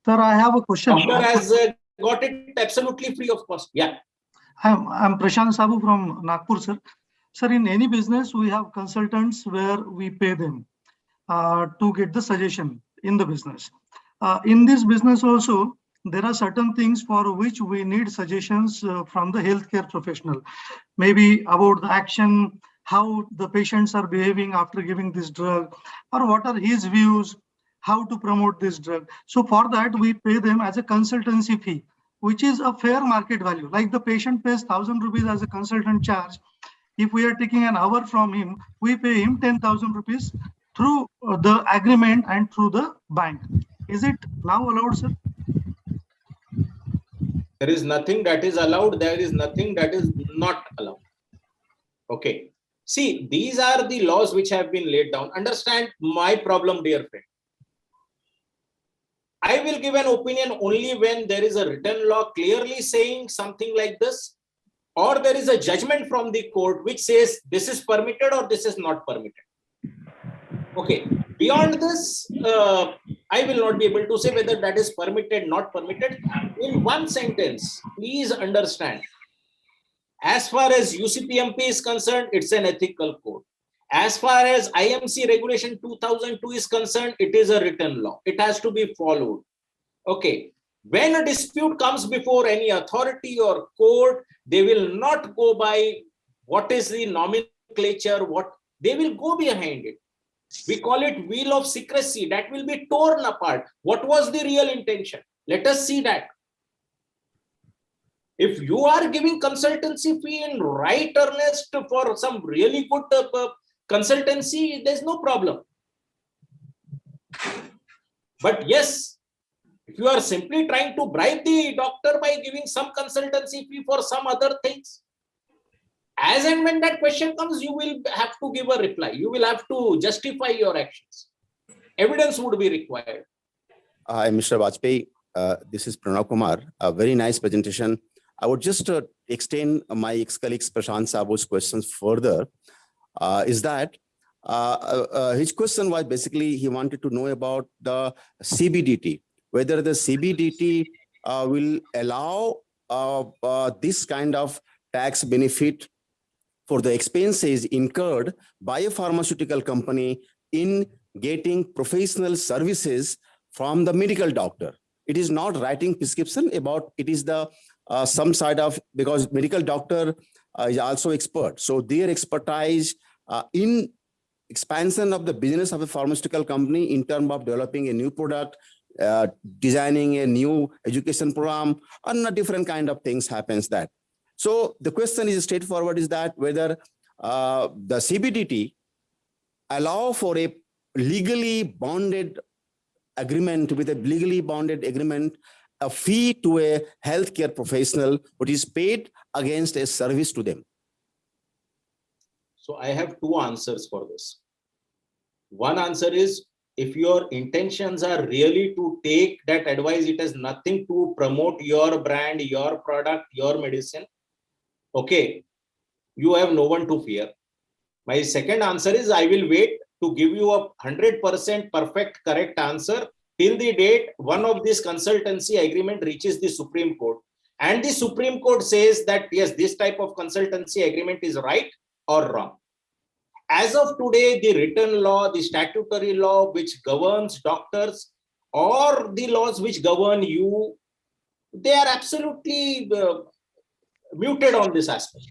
Sir, I have a question. Doctor has got it absolutely free of cost. Yeah. I'm Prashant Sabu from Nagpur, sir. Sir, in any business, we have consultants where we pay them to get the suggestion in the business. In this business also, there are certain things for which we need suggestions from the healthcare professional, maybe about the action, how the patients are behaving after giving this drug, or what are his views, how to promote this drug. So for that, we pay them as a consultancy fee, which is a fair market value. Like the patient pays 1,000 rupees as a consultant charge. If we are taking an hour from him, we pay him 10,000 rupees through the agreement and through the bank. Is it now allowed, sir? There is nothing that is allowed. There is nothing that is not allowed. Okay. See, these are the laws which have been laid down. Understand my problem, dear friend. I will give an opinion only when there is a written law clearly saying something like this, or there is a judgment from the court which says this is permitted or this is not permitted. Okay. Beyond this, I will not be able to say whether that is permitted, not permitted. In one sentence, please understand. As far as UCPMP is concerned, it's an ethical code. As far as IMC regulation 2002 is concerned, it is a written law. It has to be followed. Okay. When a dispute comes before any authority or court, they will not go by what is the nomenclature, what they will go behind it. We call it wheel of secrecy. That will be torn apart. What was the real intention? Let us see that. If you are giving consultancy fee in right earnest for some really good consultancy, there's no problem. But yes, if you are simply trying to bribe the doctor by giving some consultancy fee for some other things, as and when that question comes, you will have to give a reply. You will have to justify your actions. Evidence would be required. Hi, Mr. Bajpai. This is Mahendrakumar. A very nice presentation. I would just extend my ex-colleague Prashant Sabu's questions further. Is that his question was basically he wanted to know about the CBDT, whether the CBDT will allow this kind of tax benefit for the expenses incurred by a pharmaceutical company in getting professional services from the medical doctor. It is not writing prescription about, it is the some side of, because medical doctor is also expert. So their expertise in expansion of the business of a pharmaceutical company in terms of developing a new product, designing a new education program, and different kind of things happens that. So the question is straightforward, is that whether the CBDT allow for a legally bonded agreement, with a legally bonded agreement, a fee to a healthcare professional, which is paid against a service to them. So I have two answers for this. One answer is, if your intentions are really to take that advice, it has nothing to promote your brand, your product, your medicine. Okay, you have no one to fear. My second answer is, I will wait to give you a 100% perfect correct answer till the date one of this consultancy agreement reaches the Supreme Court. And the Supreme Court says that, yes, this type of consultancy agreement is right or wrong. As of today, the written law, the statutory law which governs doctors, or the laws which govern you, they are absolutely muted on this aspect.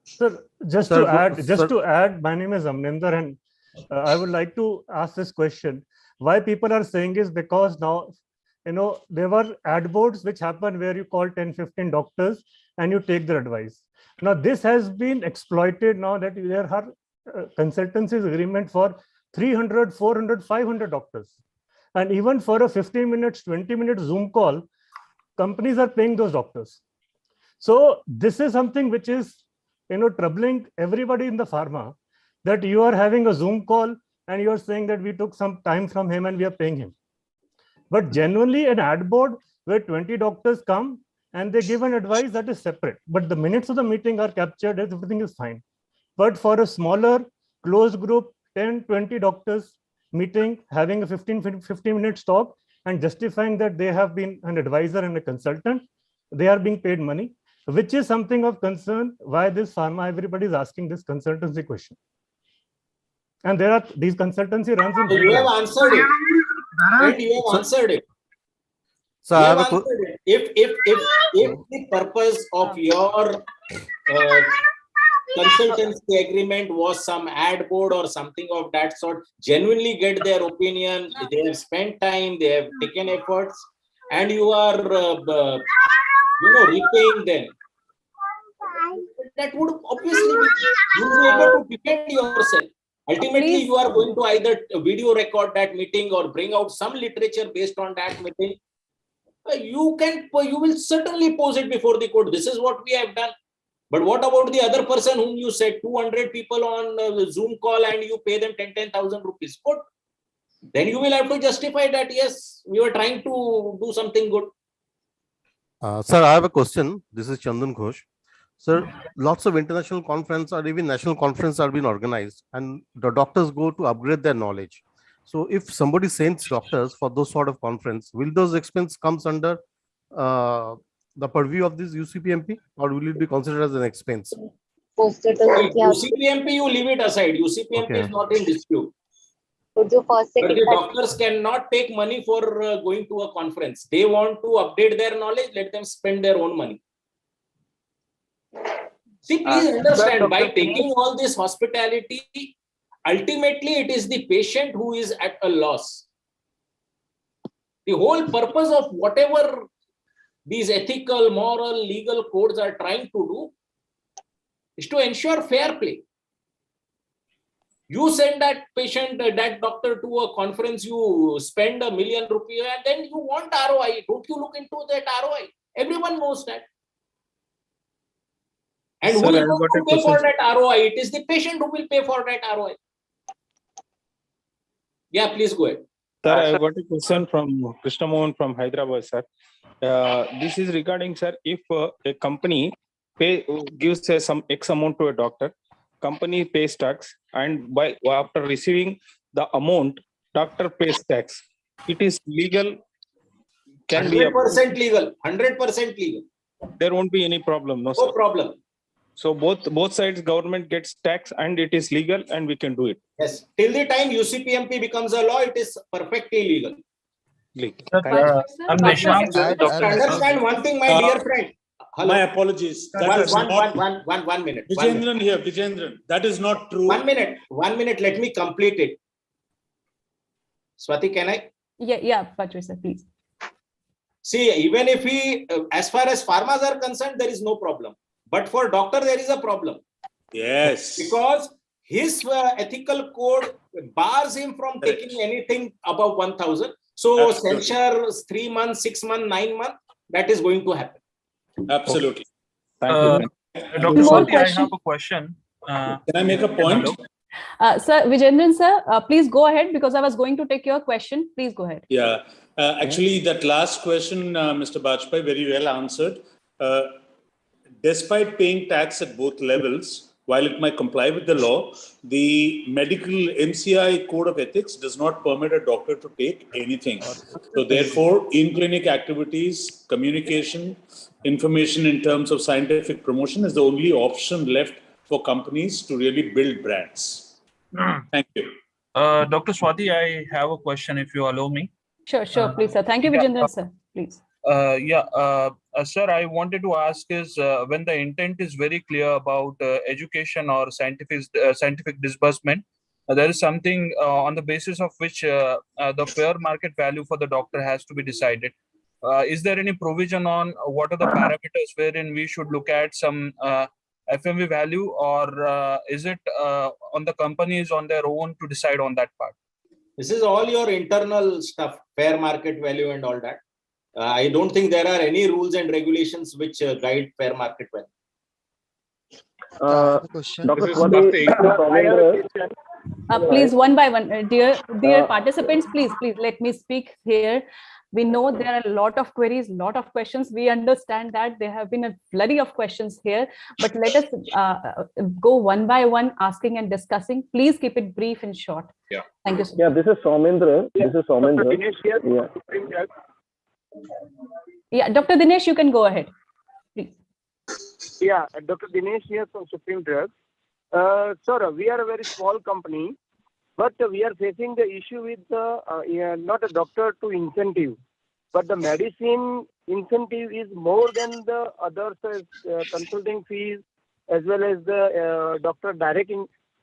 Sir, just to add, my name is Amninder, and I would like to ask this question. Why people are saying is because now, there were ad boards which happen where you call 10, 15 doctors and you take their advice. Now, this has been exploited now that there are consultancies agreement for 300, 400, 500 doctors. And even for a 15 minutes, 20 minutes Zoom call, companies are paying those doctors. So this is something which is, troubling everybody in the pharma, that you are having a Zoom call and you are saying that we took some time from him and we are paying him. But genuinely an ad board where 20 doctors come and they give an advice, that is separate. But the minutes of the meeting are captured, everything is fine. But for a smaller closed group, 10, 20 doctors meeting, having a 15 minutes talk and justifying that they have been an advisor and a consultant, they are being paid money, which is something of concern. Why this pharma, everybody is asking this consultancy question. And there are these consultancy runs in. You have answered it. And you have answered it. So you have answered it. If the purpose of your consultancy agreement was some ad board or something of that sort, genuinely get their opinion, they have spent time, they have taken efforts, and you are repaying them, that would obviously be, you will be able to defend yourself. Ultimately, you are going to either video record that meeting or bring out some literature based on that meeting. You will certainly pose it before the court. This is what we have done. But what about the other person whom you said 200 people on the Zoom call and you pay them 10,000 rupees? Good. Then you will have to justify that, yes, we were trying to do something good. Sir, I have a question. This is Chandan Ghosh. Sir, lots of international conferences or even national conferences are being organized and the doctors go to upgrade their knowledge. So if somebody sends doctors for those sort of conference, will those expenses comes under the purview of this UCPMP, or will it be considered as an expense? UCPMP, you leave it aside. UCPMP is not in dispute. But the doctors cannot take money for going to a conference. They want to update their knowledge, let them spend their own money. See, please understand, by taking all this hospitality, ultimately it is the patient who is at a loss. The whole purpose of whatever these ethical, moral, legal codes are trying to do is to ensure fair play. You send that patient, that doctor to a conference, you spend ₹1 million, and then you want ROI. Don't you look into that ROI? Everyone knows that. And who is going to pay for that ROI? It is the patient who will pay for that ROI. Yeah, please go ahead. Sir, I got a question from Krishna Mohan from Hyderabad, sir. This is regarding, sir, if a company gives some X amount to a doctor, company pays tax, and after receiving the amount, doctor pays tax. It is legal. Can 100% legal. 100% legal. There won't be any problem. No, no problem. So both sides, government gets tax and it is legal and we can do it. Yes, till the time UCPMP becomes a law, it is perfectly legal. Understand one thing, my dear friend. Hello. My apologies. One minute. Vijendran here, Vijendran. That is not true. 1 minute. 1 minute. Let me complete it. Swati, can I? Yeah, Bajpai sir, please. See, even if we, as far as pharmas are concerned, there is no problem. But for doctor, there is a problem. Yes. Because his ethical code bars him from taking anything above 1,000. So censure 3 months, 6 months, 9 months, that is going to happen. Absolutely. Thank you. Dr. Swati, I have a question. Can I make a point? Sir, Vijendran sir, please go ahead because I was going to take your question. Please go ahead. Yeah. Actually, that last question, Mr. Bajpai, very well answered. Despite paying tax at both levels, while it might comply with the law, the medical MCI code of ethics does not permit a doctor to take anything. So therefore, in-clinic activities, communication, information in terms of scientific promotion is the only option left for companies to really build brands. Thank you. Dr. Swati, I have a question if you allow me. Sure, please, sir. Thank you, Vijendran sir. Please. Sir, I wanted to ask is when the intent is very clear about education or scientific disbursement, there is something on the basis of which the fair market value for the doctor has to be decided. Is there any provision on what are the parameters wherein we should look at some FMV value, or is it on the companies on their own to decide on that part? This is all your internal stuff, fair market value and all that. I don't think there are any rules and regulations which guide fair market value. Dr. Swati, please, one by one, dear participants, please let me speak here. We know there are a lot of queries, lot of questions. We understand that there have been a flurry of questions here, but let us go one by one, asking and discussing. Please keep it brief and short. Yeah. Thank you so much. yeah, this is Soumendra. Yeah, Dr. Dinesh, you can go ahead, please. Yeah, Dr. Dinesh here from Supreme Drugs. Sir, we are a very small company, but we are facing the issue with not a doctor to incentive, but the medicine incentive is more than the other consulting fees as well as the doctor direct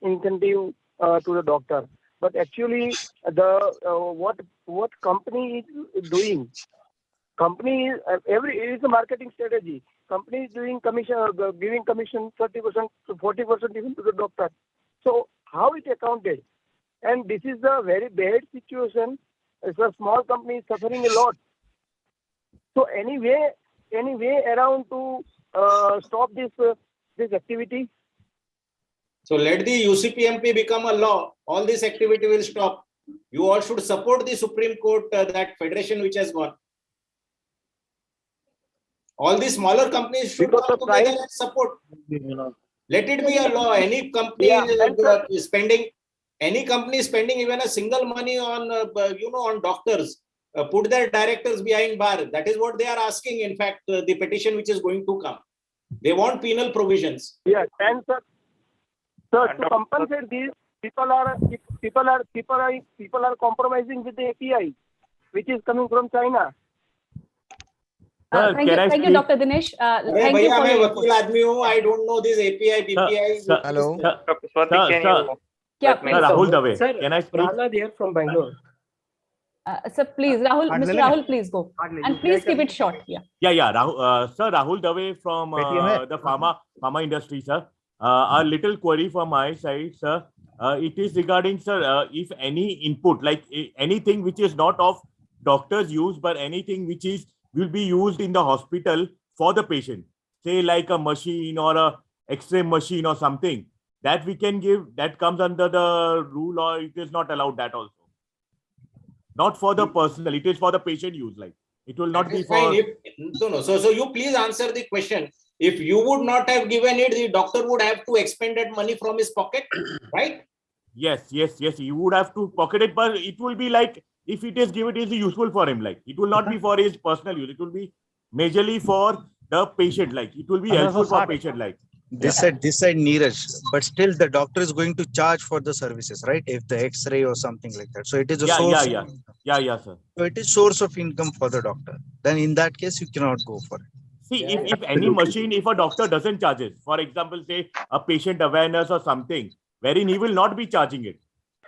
incentive to the doctor. But actually, what company is doing? Company is it is a marketing strategy. Company is doing commission, giving commission 30% to 40% even to the doctor. So how it accounted? And this is a very bad situation. It's a small company suffering a lot. So any way around to stop this activity? So let the UCPMP become a law. All this activity will stop. You all should support the Supreme Court, that federation which has gone. All these smaller companies should come together and support. Let it be a law. Any company spending even a single money on on doctors, put their directors behind bar. That is what they are asking. In fact, the petition which is going to come, they want penal provisions. Yeah, and sir, to compensate these, people are compromising with the API, which is coming from China. Thank you, Dr. Dinesh. Thank you for your input. I don't know this API, BPI. Hello. Dr. Swati, can you? Yeah, please. Rahul Dave. Sir, Can I speak? Prahlad here from Bangalore. Sir, please, Mr. Rahul, please go. And please keep it short. Yeah. Rahul, sir, Rahul Dave from the pharma industry, sir. A little query from my side, sir. It is regarding, sir, if any input, like anything which is not of doctor's use, but anything which will be used in the hospital for the patient, say like a machine or a X-ray machine or something, that we can give, that comes under the rule, or it is not allowed that also? Not for the personal, it is for the patient use, like it will not be for... So you please answer the question. If you would not have given it, the doctor would have to expend that money from his pocket, right? Yes, he would have to pocket it, but it will be like, if it is given, it is useful for him, like it will not be for his personal use, it will be majorly for the patient, like it will be helpful for patient, like. This side Neeraj, but still the doctor is going to charge for the services, right? If the X-ray or something like that. So it is a source. Yeah, sir. So it is source of income for the doctor. Then in that case, you cannot go for it. See, if any machine, if a doctor doesn't charge it, for example, say a patient awareness or something, wherein he will not be charging it.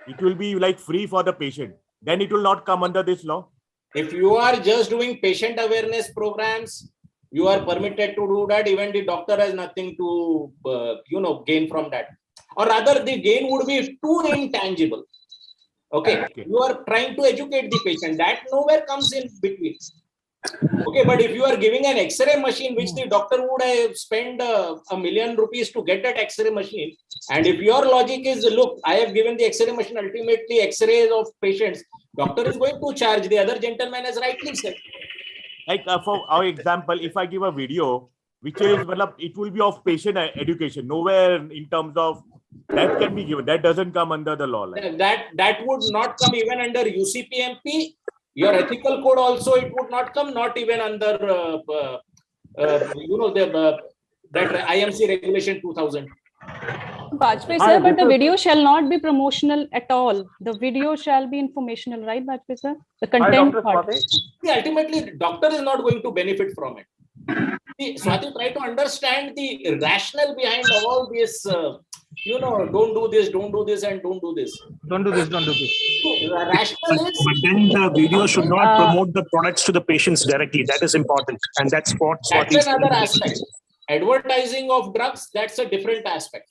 It will be like free for the patient. Then it will not come under this law. If you are just doing patient awareness programs, you are permitted to do that. Even the doctor has nothing to, gain from that. Or rather, the gain would be too intangible. Okay, you are trying to educate the patient. That nowhere comes in between. Okay, but if you are giving an X-ray machine, which the doctor would have spent ₹1 million to get that X-ray machine, and if your logic is, look, I have given the X-ray machine, ultimately X-rays of patients, doctor is going to charge. The other gentleman has rightly said. Like for our example, if I give a video, which is, it will be of patient education, nowhere in terms of that can be given. That doesn't come under the law. Like. That would not come even under UCPMP. Your ethical code also, it would not come, not even under that IMC regulation 2000. Bajpai sir, but the video shall not be promotional at all. The video shall be informational, right, Bajpai sir? The content part. See, ultimately, doctor is not going to benefit from it. See, Swati, try to understand the rationale behind all this. Don't do this, and don't do this. Don't do this. The rationale is. But then the video should not promote the products to the patients directly. That is important, and that's what. That's another aspect. Advertising of drugs, that's a different aspect.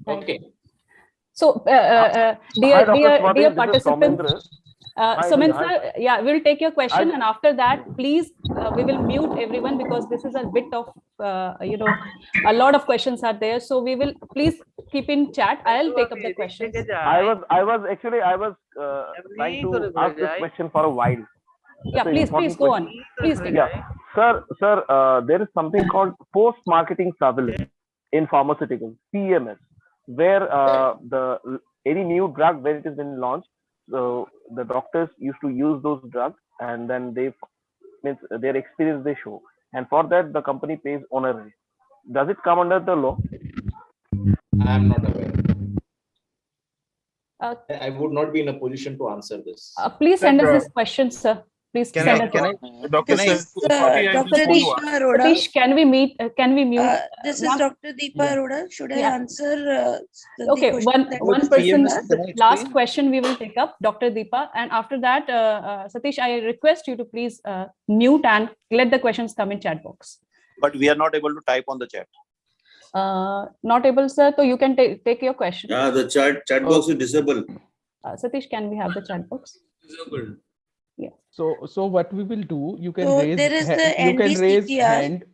Okay. So, dear participants, Sumit sir, we'll take your question, and after that, please, we will mute everyone because this is a bit of, a lot of questions are there. So we will please keep in chat. I'll take up the questions. I was trying to ask this question for a while. Yeah, please go on. Please take it. Sir, there is something called post-marketing surveillance in pharmaceuticals, PMS, where any new drug when it has been launched, so the doctors used to use those drugs, and then their experience they show, and for that the company pays honorary. Does it come under the law? I am not aware. I would not be in a position to answer this. Please send us this question, sir. Please send us. Dr. Deepa Arora. Can we mute? This is Dr. Deepa Arora. Should I answer? Okay, one person. Last question we will take up, Dr. Deepa, and after that, Satish, I request you to please mute and let the questions come in chat box. But we are not able to type on the chat. Not able, sir. So you can take your question. Yeah, the chat box is disabled. Satish, can we have the chat box? Disabled. Yeah. So what we will do, you can raise hand.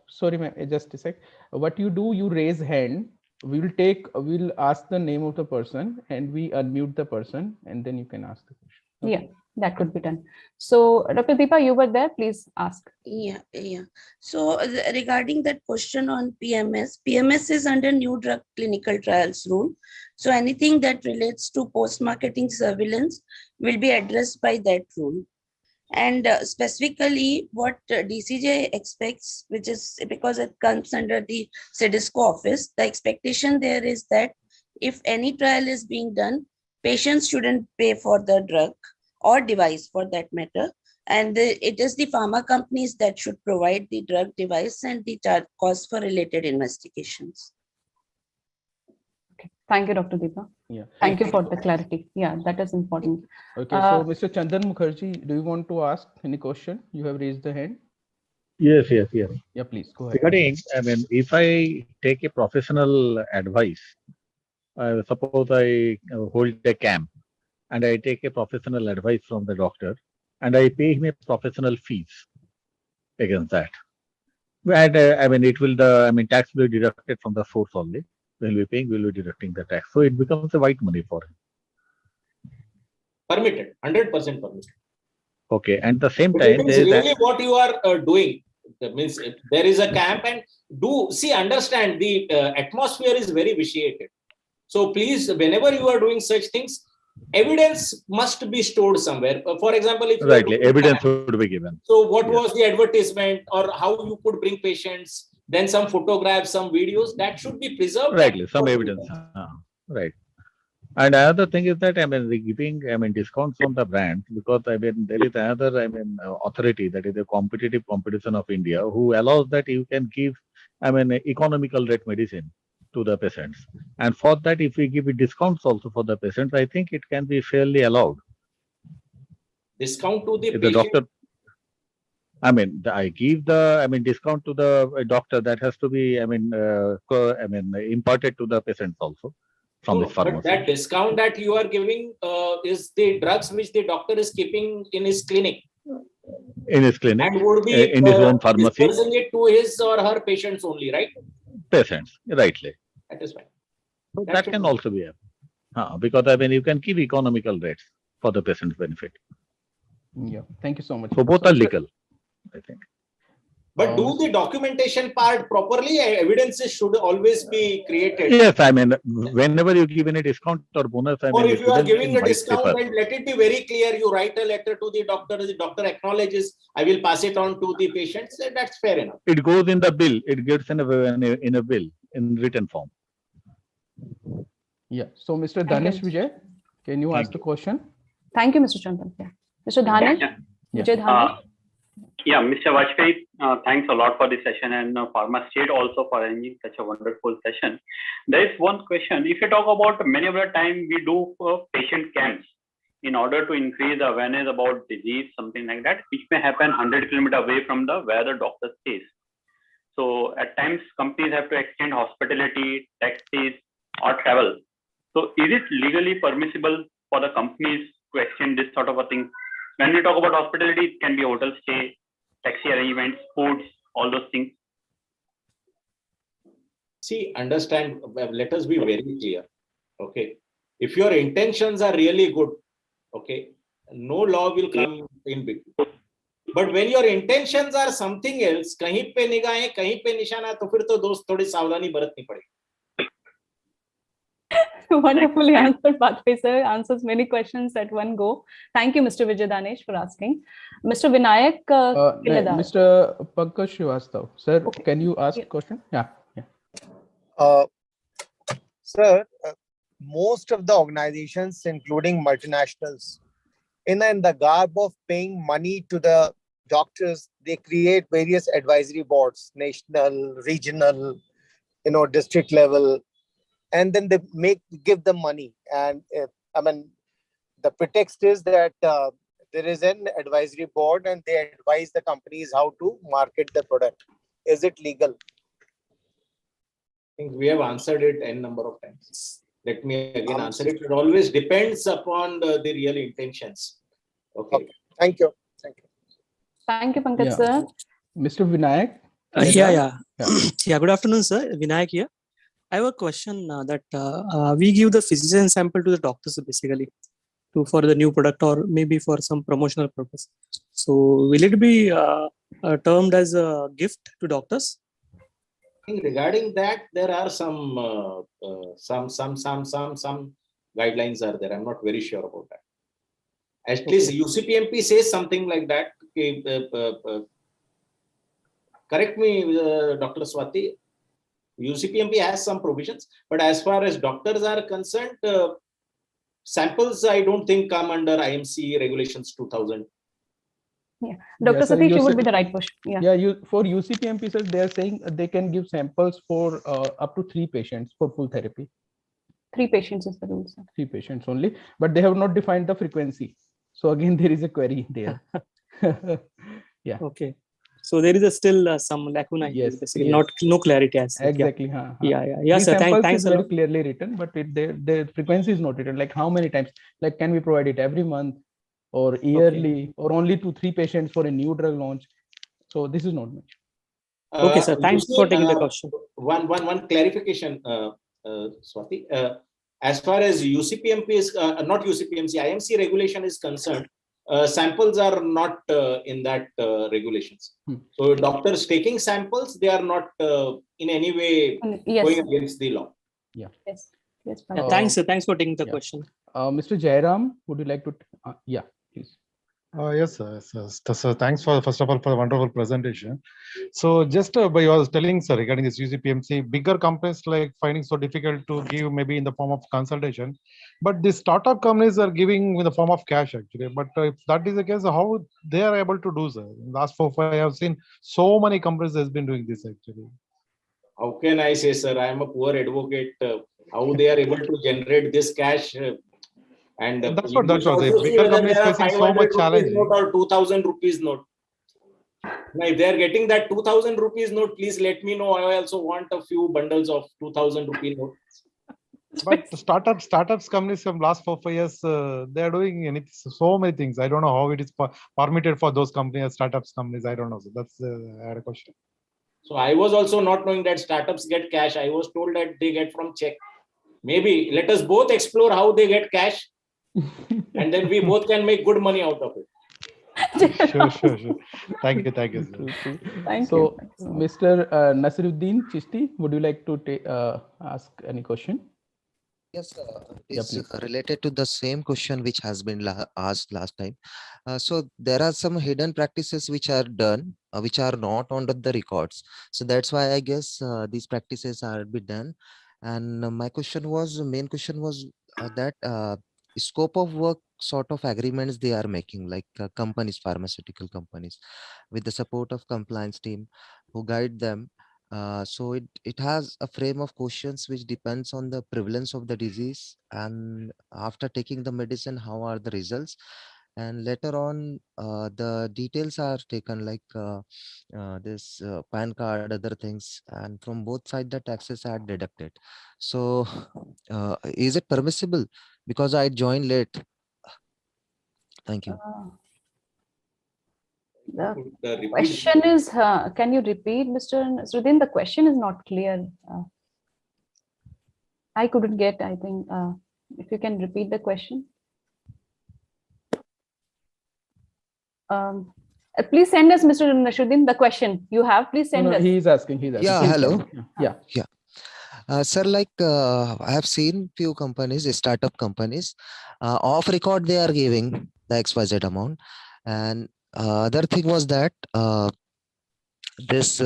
Sorry, ma'am, just a sec. What you do, you raise hand. We'll ask the name of the person and we unmute the person, and then you can ask the question. Okay. Yeah, that could be done. So Dr. Deepa, you were there, please ask. Yeah. So regarding that question on PMS is under new drug clinical trials rule. So anything that relates to post-marketing surveillance will be addressed by that rule. And specifically what DCJ expects, which is because it comes under the CDSCO office, the expectation there is that if any trial is being done, patients shouldn't pay for the drug or device for that matter. And it is the pharma companies that should provide the drug, device, and the cost for related investigations. Okay. Thank you, Dr. Deepa. Yeah. Thank you for the clarity. Yeah, that is important. Okay, so Mr. Chandan Mukherjee, do you want to ask any question? You have raised the hand. Yes. Yeah, please go ahead. Regarding, if I take a professional advice, suppose I hold a camp and I take a professional advice from the doctor and I pay him a professional fees against that. And it will tax will be deducted from the source only. We'll be paying, we'll be deducting the tax. So it becomes a white money for him. Permitted, 100% permitted. Okay, and the same time, really what you are doing. That means there is a camp, and understand the atmosphere is very vitiated. So please, whenever you are doing such things, evidence must be stored somewhere. For example, if evidence would be given. So what was the advertisement, or how you could bring patients? then some photographs, some videos that should be preserved. Rightly, some evidence. Right. And another thing is that, giving, discounts on the brand, because, there is another, authority, that is the Competitive Competition of India, who allows that you can give, economical rate medicine to the patients. And for that, if we give discounts also for the patients, I think it can be fairly allowed. Discount to the If patient? the doctor, I give the, discount to the doctor, that has to be, imparted to the patients also. From the pharmacy. But that discount that you are giving is the drugs which the doctor is keeping in his clinic. In his clinic, and would be in his own pharmacy. Dispersing it to his or her patients only, right? Patients, rightly. That is fine. So that can also be because you can give economical rates for the patient's benefit. Yeah, thank you so much. So both are legal, I think. But do the documentation part properly? Evidences should always be created. Yes, whenever you give any discount or bonus, or if you are giving a discount, then let it be very clear. You write a letter to the doctor acknowledges, I will pass it on to the patients. That's fair enough. It goes in the bill. It gets in a bill in written form. Yeah. So, Mr. Dhanesh Vijay, can you ask the question? Thank you, Mr. Chandan. Yeah. Mr. Dhanesh? Vijay Dhanesh? Yeah, Mr. Bajpai, thanks a lot for this session, and Pharma State also for arranging such a wonderful session. There is one question. If you talk about many of the time we do patient camps in order to increase awareness about disease, something like that, which may happen 100 kilometers away from where the doctor stays. So at times companies have to extend hospitality, taxis, or travel. So is it legally permissible for the companies to extend this sort of a thing? When we talk about hospitality, it can be hotel stay, taxi arrangements, foods, all those things. See, understand, let us be very clear. Okay. If your intentions are really good, okay, no law will come in between. But when your intentions are something else, kahin pe nigahein, kahin pe nishana, to fir to dost thodi savdani baratni padegi. Wonderfully answered, Bajpai sir. Answers many questions at one go. Thank you, Mr. Vijay Dhanesh, for asking. Mr. Vinayak Mr. Pankaj Srivastava, sir, can you ask a question? Yeah. Sir, most of the organizations, including multinationals, in the garb of paying money to the doctors, they create various advisory boards, national, regional, district level, and then they give them money. And the pretext is that there is an advisory board and they advise the companies how to market the product. Is it legal? I think we have answered it n number of times. Let me again answer it. It always depends upon the real intentions. Okay. Thank you. Thank you. Thank you, Pankaj sir. Mr. Vinayak? Yeah, good afternoon, sir. Vinayak here. I have a question that we give the physician sample to the doctors basically for the new product or maybe for some promotional purpose. So will it be termed as a gift to doctors? I think regarding that, there are some guidelines are there. I'm not very sure about that. At least UCPMP says something like that. Correct me, Dr. Swati. UCPMP has some provisions, but as far as doctors are concerned, samples I don't think come under IMC regulations 2000. Yeah, Dr. Satish, you would be the right person. Yeah, for UCPMP, sir, they are saying they can give samples for up to 3 patients for full therapy. 3 patients is the rule, sir. 3 patients only, but they have not defined the frequency. So again, there is a query there. Yeah. Okay. So there is still some lacuna here, basically, no clarity as such. Exactly. Yeah, sir. Thanks is very clearly written, but the frequency is not written. Like how many times? Like can we provide it every month or yearly or only to 3 patients for a new drug launch? So this is not much. Okay, sir. Thanks for taking the question. One clarification, Swati. As far as UCPMP is not UCPMC, IMC regulation is concerned, samples are not in that regulations. So doctors taking samples, they are not in any way going against the law. Yeah. Yes. Thanks, sir. Thanks for taking the question. Mr. Jairam, would you like to? Yeah, please. Yes, sir. Yes, sir. So thanks for first of all for the wonderful presentation. So just by I was telling sir regarding this UCPMC, bigger companies like finding so difficult to give maybe in the form of consultation, but the startup companies are giving in the form of cash actually. But if that is the case, how they are able to do so? In the last 4-5, I have seen so many companies has been doing this actually. How can I say, sir? I am a poor advocate. How they are able to generate this cash? And that's you what must was. also see Bigger whether companies there are facing 500 so much rupees challenging. note or 2000 rupees note. Now, if they are getting that 2000 rupees note, please let me know. I also want a few bundles of 2000 rupee notes. But startups companies from last 4-5 years, they are doing so many things. I don't know how it is permitted for those companies, startups companies. I don't know. So that's I had a question. So I was also not knowing that startups get cash. I was told that they get from check. Maybe let us both explore how they get cash, and then we both can make good money out of it. Sure. Thank you. Thank so, you. Mr. Nasiruddin Chishti, would you like to ask any question? Yes, it's related to the same question which has been asked last time. So there are some hidden practices which are done, which are not under the records. So that's why I guess these practices are be done. And my main question was that scope of work sort of agreements they are making, like companies, pharmaceutical companies, with the support of compliance team who guide them. So it has a frame of questions which depends on the prevalence of the disease, and after taking the medicine, how are the results, and later on the details are taken, like this PAN card, other things, and from both sides the taxes are deducted. So is it permissible? Because I joined late. Thank you. The question is, can you repeat, Mr. Nasruddin? The question is not clear. I couldn't get, I think, if you can repeat the question. Please send us, Mr. Nasruddin, the question you have. Please send us. He's asking. Yeah, hello. Yeah. Sir, like I have seen few companies, startup companies, off record they are giving the XYZ amount, and other thing was that this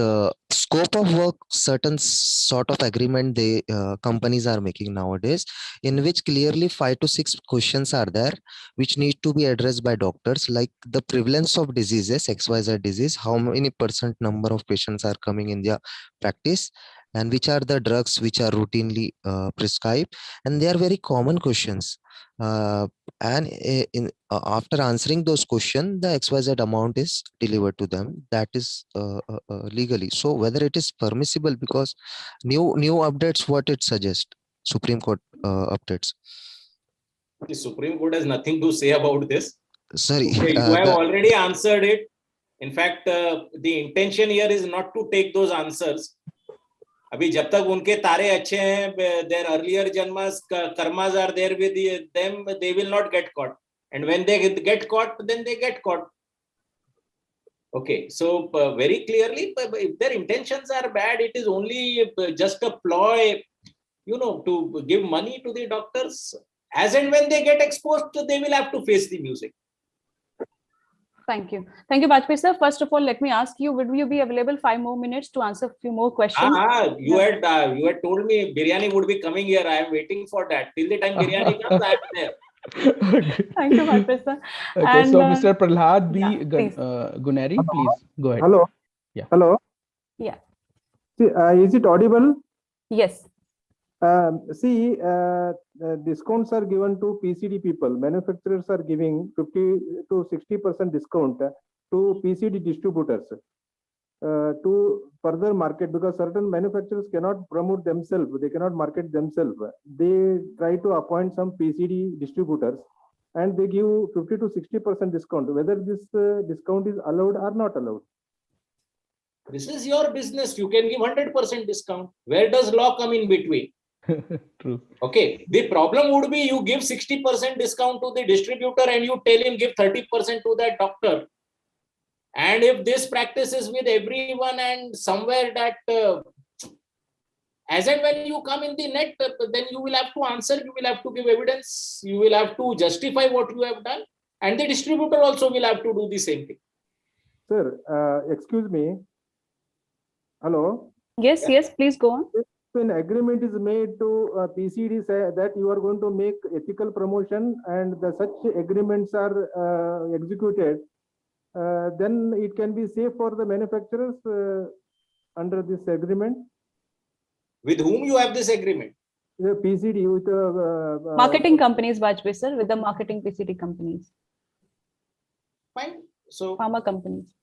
scope of work, certain sort of agreement they companies are making nowadays, in which clearly 5 to 6 questions are there which need to be addressed by doctors, like the prevalence of diseases, XYZ disease, how many % number of patients are coming in their practice, and which are the drugs which are routinely prescribed, and they are very common questions. And after answering those questions, the XYZ amount is delivered to them. That is legally. So whether it is permissible, because new updates, what it suggests, Supreme Court updates. The Supreme Court has nothing to say about this. Sorry, okay, you have already answered it. In fact, the intention here is not to take those answers. अभी जब तक उनके तारे अच्छे हैं, their earlier janmas karmas are there with them, they will not get caught, and when they get caught, then they get caught. Okay, so very clearly, if their intentions are bad, it is only just a ploy, to give money to the doctors. As and when they get exposed, they will have to face the music. Thank you, Bajpai sir. First of all, let me ask you: would you be available 5 more minutes to answer a few more questions? You had told me biryani would be coming here. I am waiting for that. Till the time biryani comes, I am there. Thank you, Bajpai sir. Okay, and, so Mr. Prahlad B. Guneri, please go ahead. Hello. Yeah. Hello. Yeah. See, is it audible? Yes. Discounts are given to PCD people. Manufacturers are giving 50 to 60% discount to PCD distributors to further market, because certain manufacturers cannot promote themselves. They cannot market themselves. They try to appoint some PCD distributors and they give 50 to 60% discount. Whether this discount is allowed or not allowed. This is your business. You can give 100% discount. Where does law come in between? True. Okay. The problem would be you give 60% discount to the distributor and you tell him give 30% to that doctor. And if this practice is with everyone and somewhere that as and when you come in the net, then you will have to answer, you will have to give evidence, you will have to justify what you have done. And the distributor also will have to do the same thing. Sir, excuse me. Hello? Yes, yes, please go on. If an agreement is made to PCD say that you are going to make ethical promotion and such agreements are executed, then it can be safe for the manufacturers under this agreement. With whom you have this agreement? The PCD with Marketing companies, Bajpai sir, with the marketing PCD companies. Fine. So Pharma companies.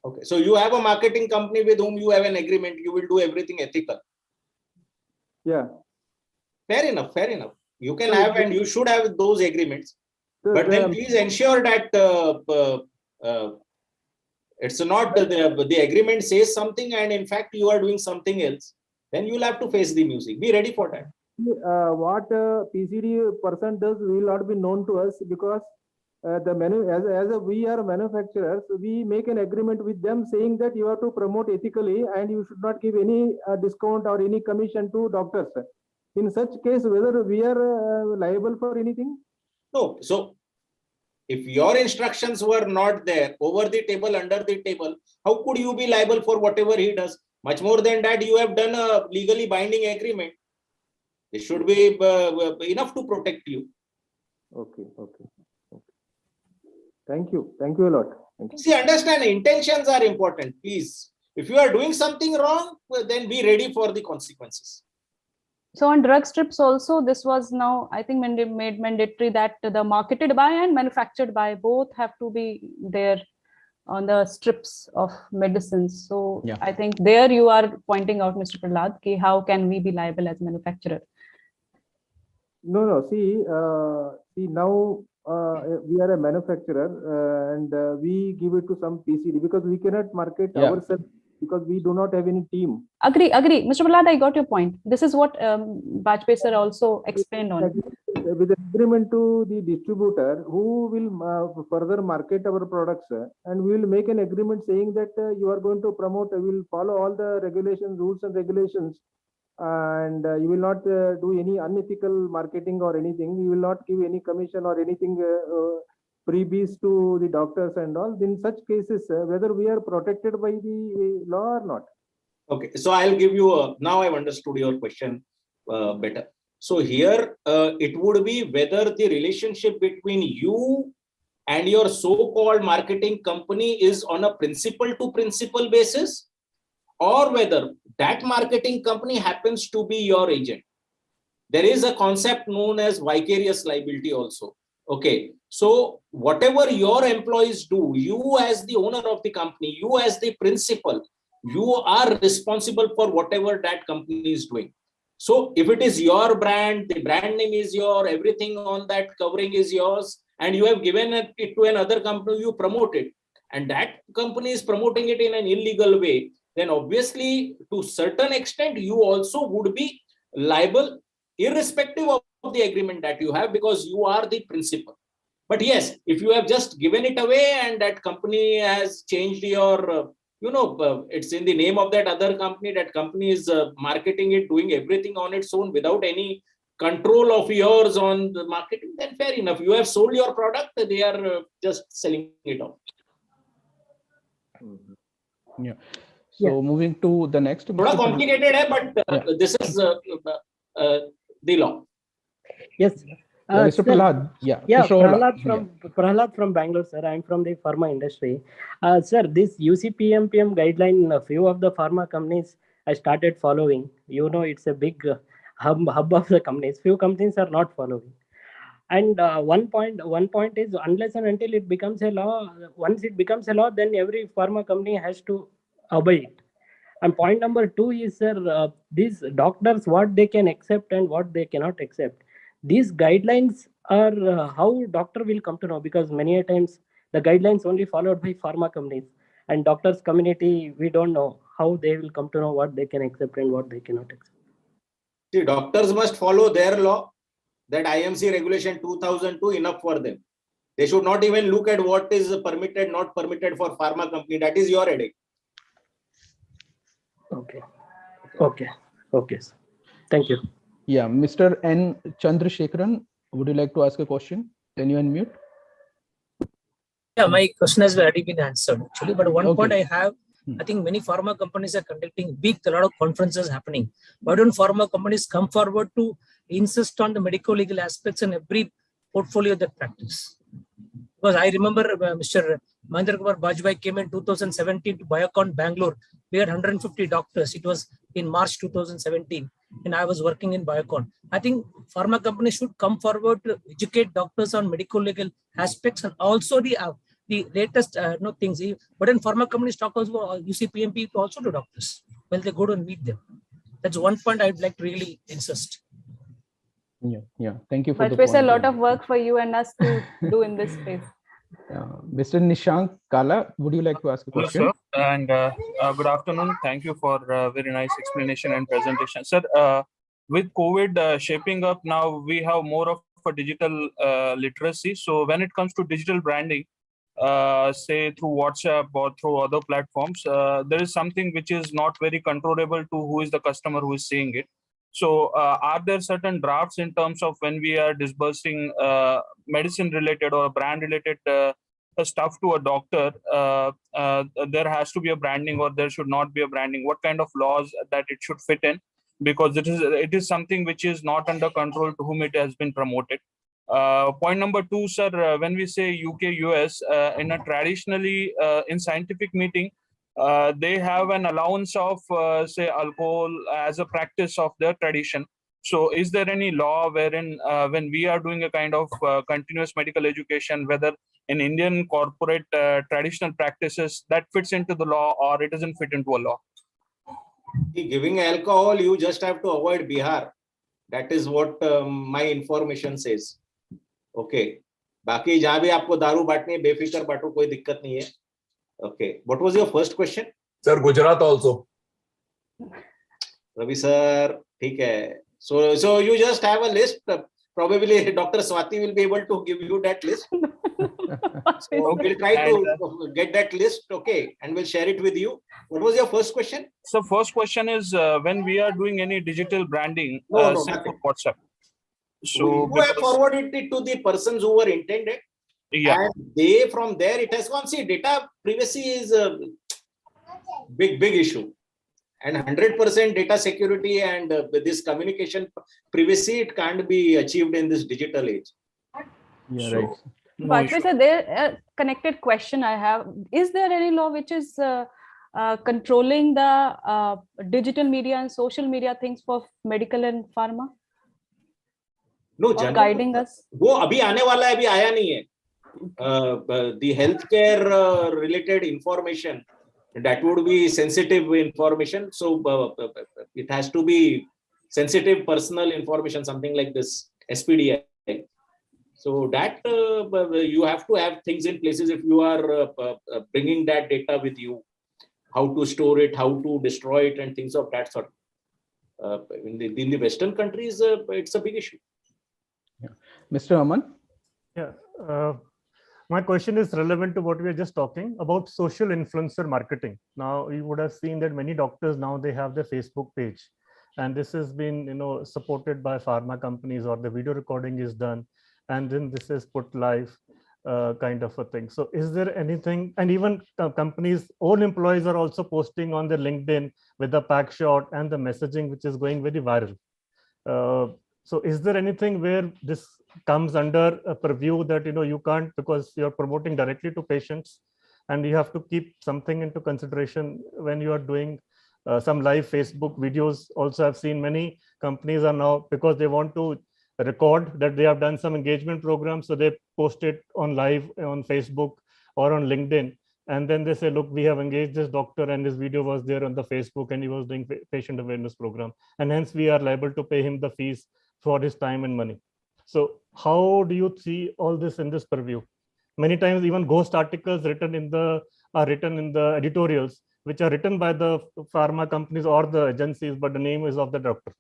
Okay. So you have a marketing company with whom you have an agreement. You will do everything ethical. Yeah. Fair enough. Fair enough. You can have and you should have those agreements. But then please ensure that it's not the agreement says something and in fact you are doing something else. Then you'll have to face the music. Be ready for that. What PCD person does will not be known to us because we are manufacturers, we make an agreement with them saying that you have to promote ethically and you should not give any discount or any commission to doctors. In such case, whether we are liable for anything? No. So if your instructions were not there over the table, under the table, how could you be liable for whatever he does? Much more than that, you have done a legally binding agreement. It should be enough to protect you. Okay. Thank you. Thank you a lot. See, understand, intentions are important. Please, if you are doing something wrong, then be ready for the consequences. So on drug strips also, this was now, I think, made mandatory that the marketed by and manufactured by both have to be there on the strips of medicines. So yeah. I think there you are pointing out, Mr. Prahlad, how can we be liable as manufacturer? No. See now we are a manufacturer and we give it to some PCD because we cannot market ourselves because we do not have any team. Agree. Mr. Prahlad, I got your point. This is what Bajpai sir also explained on. With the agreement to the distributor who will further market our products and we will make an agreement saying that you are going to promote, we will follow all the regulations, rules and regulations, and you will not do any unethical marketing or anything. You will not give any commission or anything freebies to the doctors and all. In such cases, whether we are protected by the law or not. Okay, so I'll give you now I've understood your question better. So here it would be whether the relationship between you and your so-called marketing company is on a principal to principal basis, or whether that marketing company happens to be your agent. There is a concept known as vicarious liability also. Okay, so whatever your employees do, you as the owner of the company, you as the principal, you are responsible for whatever that company is doing. So if it is your brand, the brand name is your, everything on that covering is yours, and you have given it to another company, you promote it, and that company is promoting it in an illegal way, then obviously to certain extent you also would be liable irrespective of the agreement that you have because you are the principal. But yes, if you have just given it away and that company has changed your it's in the name of that other company, that company is marketing it, doing everything on its own without any control of yours on the marketing, then fair enough. You have sold your product, they are just selling it off. Yeah. So moving to the next. Complicated, but this is the law. Yes. Mr. Prahlad, Prahlad from Bangalore, sir. I'm from the pharma industry. Sir, this UCPMP guideline, a few of the pharma companies I started following. It's a big hub of the companies. Few companies are not following. And one point is unless and until it becomes a law, once it becomes a law, then every pharma company has to obey it. And point number 2 is, sir, these doctors, what they can accept and what they cannot accept. These guidelines are how doctor will come to know, because many a times the guidelines only followed by pharma companies and doctors community, we don't know how they will come to know what they can accept and what they cannot accept. See, doctors must follow their law, that IMC regulation 2002, enough for them. They should not even look at what is permitted, not permitted for pharma company. That is your headache. Okay. Sir. Thank you. Yeah, Mr. N. Chandrasekharan, would you like to ask a question? Can you unmute? Yeah, my question has already been answered actually, but one point I have, Hmm. I think many pharma companies are conducting a lot of conferences happening. Why don't pharma companies come forward to insist on the medical legal aspects in every portfolio that practice? Because I remember Mr. Mahendrakumar Bajpai came in 2017 to Biocon, Bangalore. We had 150 doctors. It was in March 2017, and I was working in Biocon. I think pharma companies should come forward to educate doctors on medical legal aspects and also the latest things. But then pharma companies talk about UCPMP also to doctors. Well, they go to meet them. That's one point I'd like to really insist. Yeah. Thank you for the But point. a lot of work for you and us to do in this space. Mr. Nishank Kala, would you like to ask a Hello, question? sir, and good afternoon. Thank you for very nice explanation and presentation. Sir, with COVID shaping up now, we have more of a digital literacy. So when it comes to digital branding, say through WhatsApp or through other platforms, there is something which is not very controllable to who is the customer who is seeing it. So are there certain drafts in terms of when we are disbursing medicine related or brand related stuff to a doctor, there has to be a branding or there should not be a branding? What kind of laws that it should fit in? Because it is something which is not under control to whom it has been promoted. Point number two, sir, when we say UK, US, in a traditionally in scientific meeting, they have an allowance of say alcohol as a practice of their tradition. So is there any law wherein when we are doing a kind of continuous medical education, whether in Indian corporate traditional practices that fits into the law or it doesn't fit into a law? Giving alcohol, you just have to avoid Bihar. That is what my information says. Okay. बाकी जहाँ भी आपको दारू बांटनी है बेफिक्र बांटो, कोई दिक्कत नहीं है. Okay. What was your first question? Sir, Gujarat also. Ravi sir, ठीक है. So you just have a list. Probably Dr. Swati will be able to give you that list. So we'll try to get that list, okay, and we'll share it with you. What was your first question? So first question is when we are doing any digital branding, say for WhatsApp. So you have forwarded it to the persons who were intended. Yeah. And they from there it has gone. See, data privacy is a big issue. And 100% data security and this communication privacy, it can't be achieved in this digital age. Yeah, right. Bajpai sir, there connected question I have. Is there any law which is controlling the digital media and social media things for medical and pharma? No, or guiding us? वो अभी आने वाला है, अभी आया नहीं है. The healthcare related information, that would be sensitive information. So it has to be sensitive personal information, something like this, SPDI. So that you have to have things in places if you are bringing that data with you, how to store it, how to destroy it, and things of that sort. In the Western countries, it's a big issue. Yeah. Mr. Aman? Yeah. My question is relevant to what we are just talking about, social influencer marketing. Now, you would have seen that many doctors now they have their Facebook page, and this has been supported by pharma companies, or the video recording is done, and then this is put live, kind of a thing. So, is there anything? And even companies' own employees are also posting on their LinkedIn with the pack shot and the messaging, which is going very viral. So, is there anything where this comes under a purview that you can't, because you're promoting directly to patients, and you have to keep something into consideration when you are doing some live Facebook videos? Also, I've seen many companies are now, because they want to record that they have done some engagement program, so they post it on live on Facebook or on LinkedIn, and then they say, look, we have engaged this doctor and his video was there on the Facebook and he was doing patient awareness program, and hence we are liable to pay him the fees for his time and money. So how do you see all this in this purview? Many times even ghost articles are written in the editorials, which are written by the pharma companies or the agencies, but the name is of the doctor.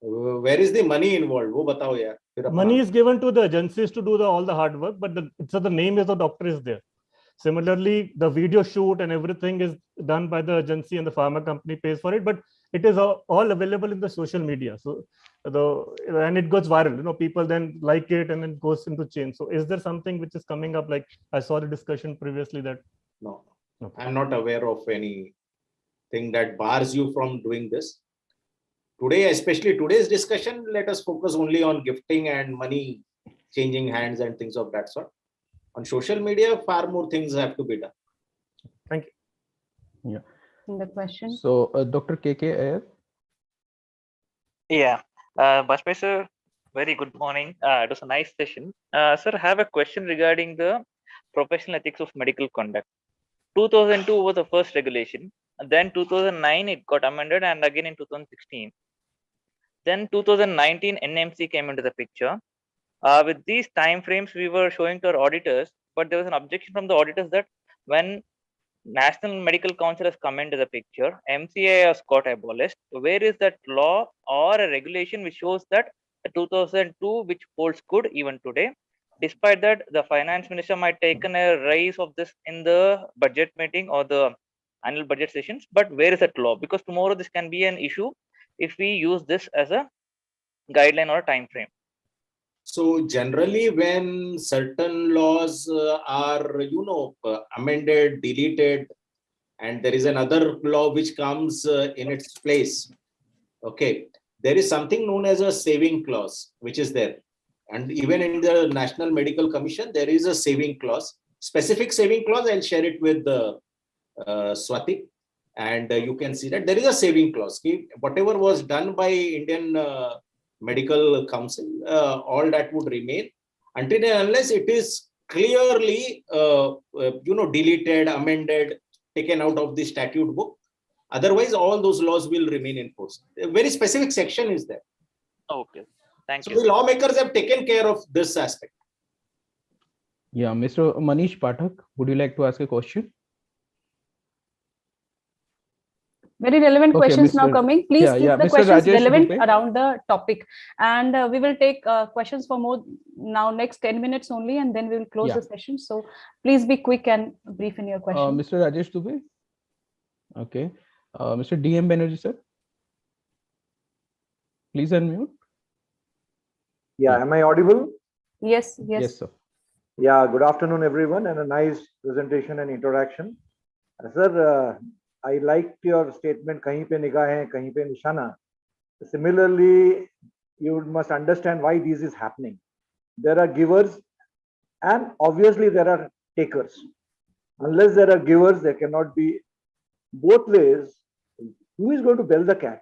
Where is the money involved? वो बताओ यार. Money is given to the agencies to do all the hard work, but the name is the doctor is there. Similarly, the video shoot and everything is done by the agency and the pharma company pays for it, but it is all available in the social media. So though, and it goes viral. People then like it and then goes into chain. So is there something which is coming up? Like I saw the discussion previously that no, okay. I'm not aware of anything that bars you from doing this. Today, especially today's discussion, let us focus only on gifting and money changing hands and things of that sort. On social media, far more things have to be done. Thank you. Yeah. The question. So, Dr. 𝗂𝐿𝐻. Yeah, Bajpai sir, very good morning. It was a nice session. Sir, I have a question regarding the professional ethics of medical conduct. 2002 was the first regulation. And then 2009 it got amended, and again in 2016. Then 2019 NMC came into the picture. With these time frames, we were showing to our auditors, but there was an objection from the auditors that when National Medical Council has come into the picture, MCA has got abolished. Where is that law or a regulation which shows that 2002, which holds good even today? Despite that, the finance minister might taken a rise of this in the budget meeting or the annual budget sessions, but where is that law? Because tomorrow this can be an issue if we use this as a guideline or a time frame. So generally, when certain laws are, amended, deleted, and there is another law which comes in its place, okay, there is something known as a saving clause, which is there. And even in the National Medical Commission, there is a saving clause, specific saving clause. I'll share it with Swati, and you can see that there is a saving clause. Whatever was done by Indian Medical Council, all that would remain until and unless it is clearly, deleted, amended, taken out of the statute book. Otherwise, all those laws will remain in force. A very specific section is there. Okay, thank you. So the lawmakers have taken care of this aspect. Yeah, Mr. Manish Pathak, would you like to ask a question? Very relevant questions now coming. Please keep the Mr. questions Rajesh relevant Dubey. around the topic. And we will take questions for more now next 10 minutes only, and then we will close the session. So please be quick and brief in your question. Mr. Rajesh Dubey. Okay. Mr. DM Banerjee, sir. Please unmute. Yeah, am I audible? Yes, yes. Yes, sir. Yeah, good afternoon, everyone, and a nice presentation and interaction. Sir, I liked your statement, kahin pe nigaah hai, kahin pe nishana. Similarly, you must understand why this is happening. There are givers and obviously there are takers. Unless there are givers, there cannot be both ways. Who is going to bell the cat?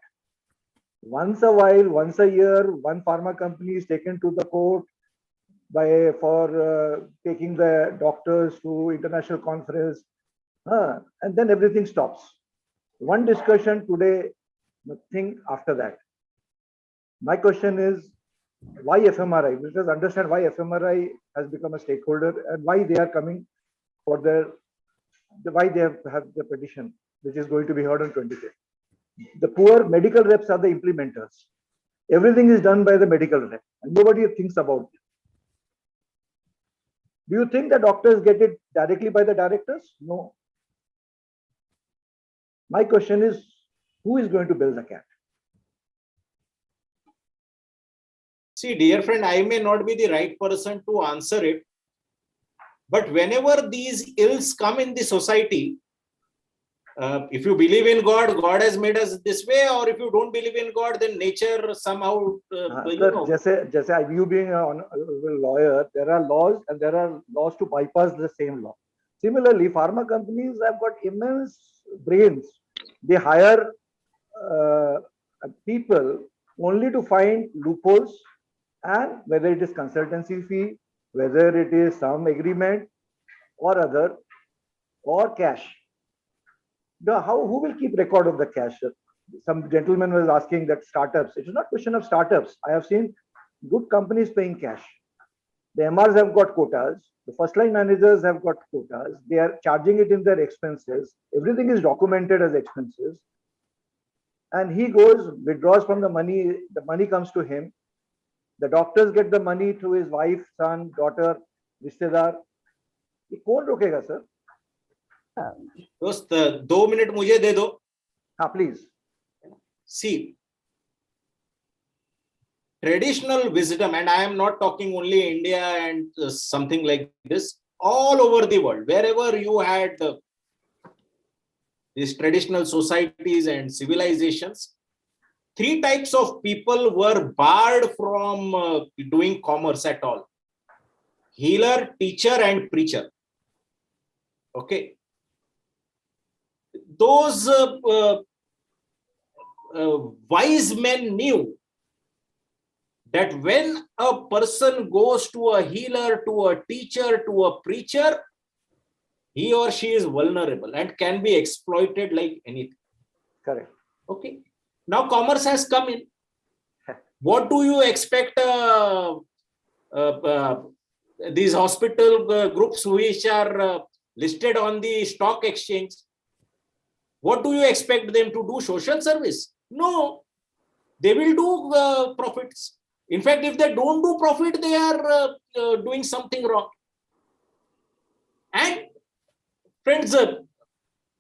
Once a while, once a year, one pharma company is taken to the court for taking the doctors to international conference. And then everything stops. One discussion today, nothing after that. My question is, why FMRI? Let us understand why FMRI has become a stakeholder and why they are coming for why they have the petition, which is going to be heard on 25th. The poor medical reps are the implementers. Everything is done by the medical rep, and nobody thinks about it. Do you think the doctors get it directly by the directors? No. My question is, who is going to bell the cat? See, dear friend, I may not be the right person to answer it, but whenever these ills come in the society, if you believe in God, God has made us this way, or if you don't believe in God, then nature somehow, Sir, you being a lawyer, there are laws and there are laws to bypass the same law. Similarly, pharma companies have got immense brains. They hire people only to find loopholes, and whether it is consultancy fee, whether it is some agreement or other, or cash. Now, who will keep record of the cash? Some gentleman was asking that startups. It is not a question of startups. I have seen good companies paying cash. The MRs have got quotas. The first line managers have got quotas. They are charging it in their expenses. Everything is documented as expenses. And he goes, withdraws from the money comes to him. The doctors get the money through his wife, son, daughter, rishtedar. ये कौन रोकेगा, sir? दोस्त 2 minute मुझे दे दो. हाँ, please. See, traditional wisdom, and I am not talking only India and something like this, all over the world, wherever you had these traditional societies and civilizations, 3 types of people were barred from doing commerce at all: healer, teacher, and preacher. Okay. Those wise men knew that when a person goes to a healer, to a teacher, to a preacher, he or she is vulnerable and can be exploited like anything. Correct. Okay. Now commerce has come in. What do you expect these hospital groups which are listed on the stock exchange? What do you expect them to do? Social service? No. They will do profits. In fact, if they don't do profit, they are doing something wrong. And friends,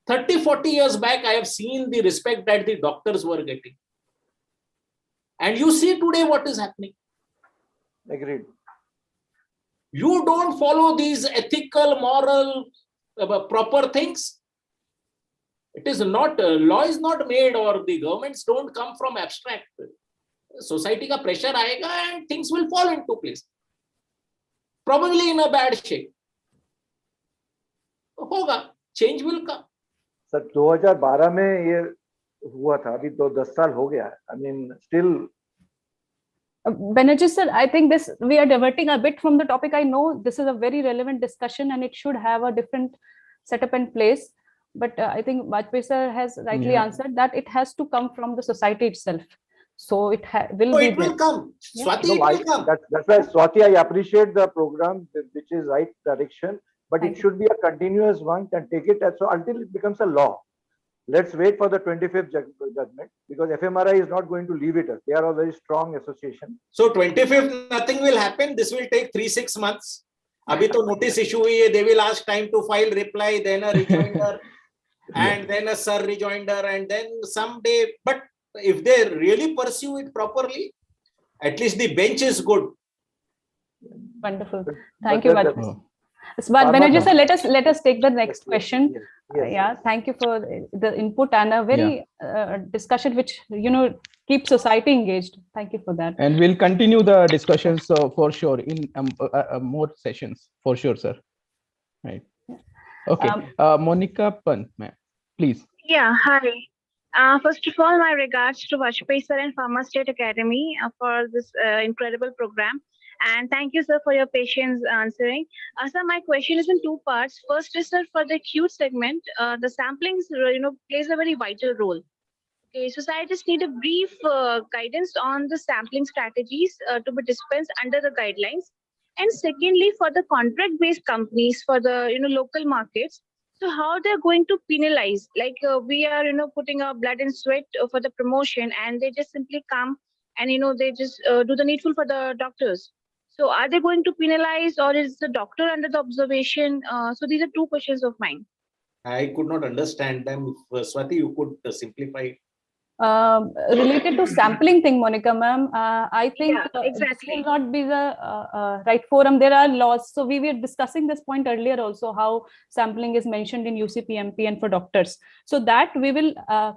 30, 40 years back, I have seen the respect that the doctors were getting. And you see today what is happening. Agreed. You don't follow these ethical, moral, proper things. It is not, law is not made, or the governments don't come from abstract. Society ka pressure aayega and things will fall into place. Probably in a bad shape. Hoga, change will come. Sir, 2012 में ये हुआ था, अभी तो 10 साल हो गया. I mean, still. Banerjee sir, I think this, we are diverting a bit from the topic. I know this is a very relevant discussion and it should have a different setup and place. But I think Bajpai sir has rightly answered that it has to come from the society itself. So it will come. Swati, it will come. That's why, Swati, I appreciate the program, which is right direction, but it should be a continuous one and take it so until it becomes a law. Let's wait for the 25th judgment, because FMRI is not going to leave it. They are a very strong association. So 25th, nothing will happen. This will take 3-6 months. Abhi to notice issue hui hai. They will ask time to file reply, then a rejoinder, and then a sir rejoinder, and then someday. But if they really pursue it properly, at least the bench is good. Wonderful. Thank you, Bajpai. Banerjee sir, let us take the next question. Yes. Thank you for the input and a very discussion which keeps society engaged. Thank you for that. And we'll continue the discussions for sure in more sessions for sure, sir. Right. Okay. Monica Pant, ma'am, please. Yeah. Hi. First of all, my regards to Bajpai sir and Pharma State Academy for this incredible program. And thank you, sir, for your patience answering. Sir, my question is in 2 parts. First is, sir, for the acute segment, the sampling, plays a very vital role. Okay, so I just need a brief guidance on the sampling strategies to be dispensed under the guidelines. And secondly, for the contract-based companies for the local markets, so how they're going to penalize? Like we are putting our blood and sweat for the promotion, and they just simply come and they just do the needful for the doctors. So are they going to penalize, or is the doctor under the observation? So these are 2 questions of mine. I could not understand them. If, Swati, you could simplify. Related to sampling thing, Monica ma'am, I think exactly. this will not be the right forum. There are laws. So we were discussing this point earlier also, how sampling is mentioned in UCPMP and for doctors. So that we will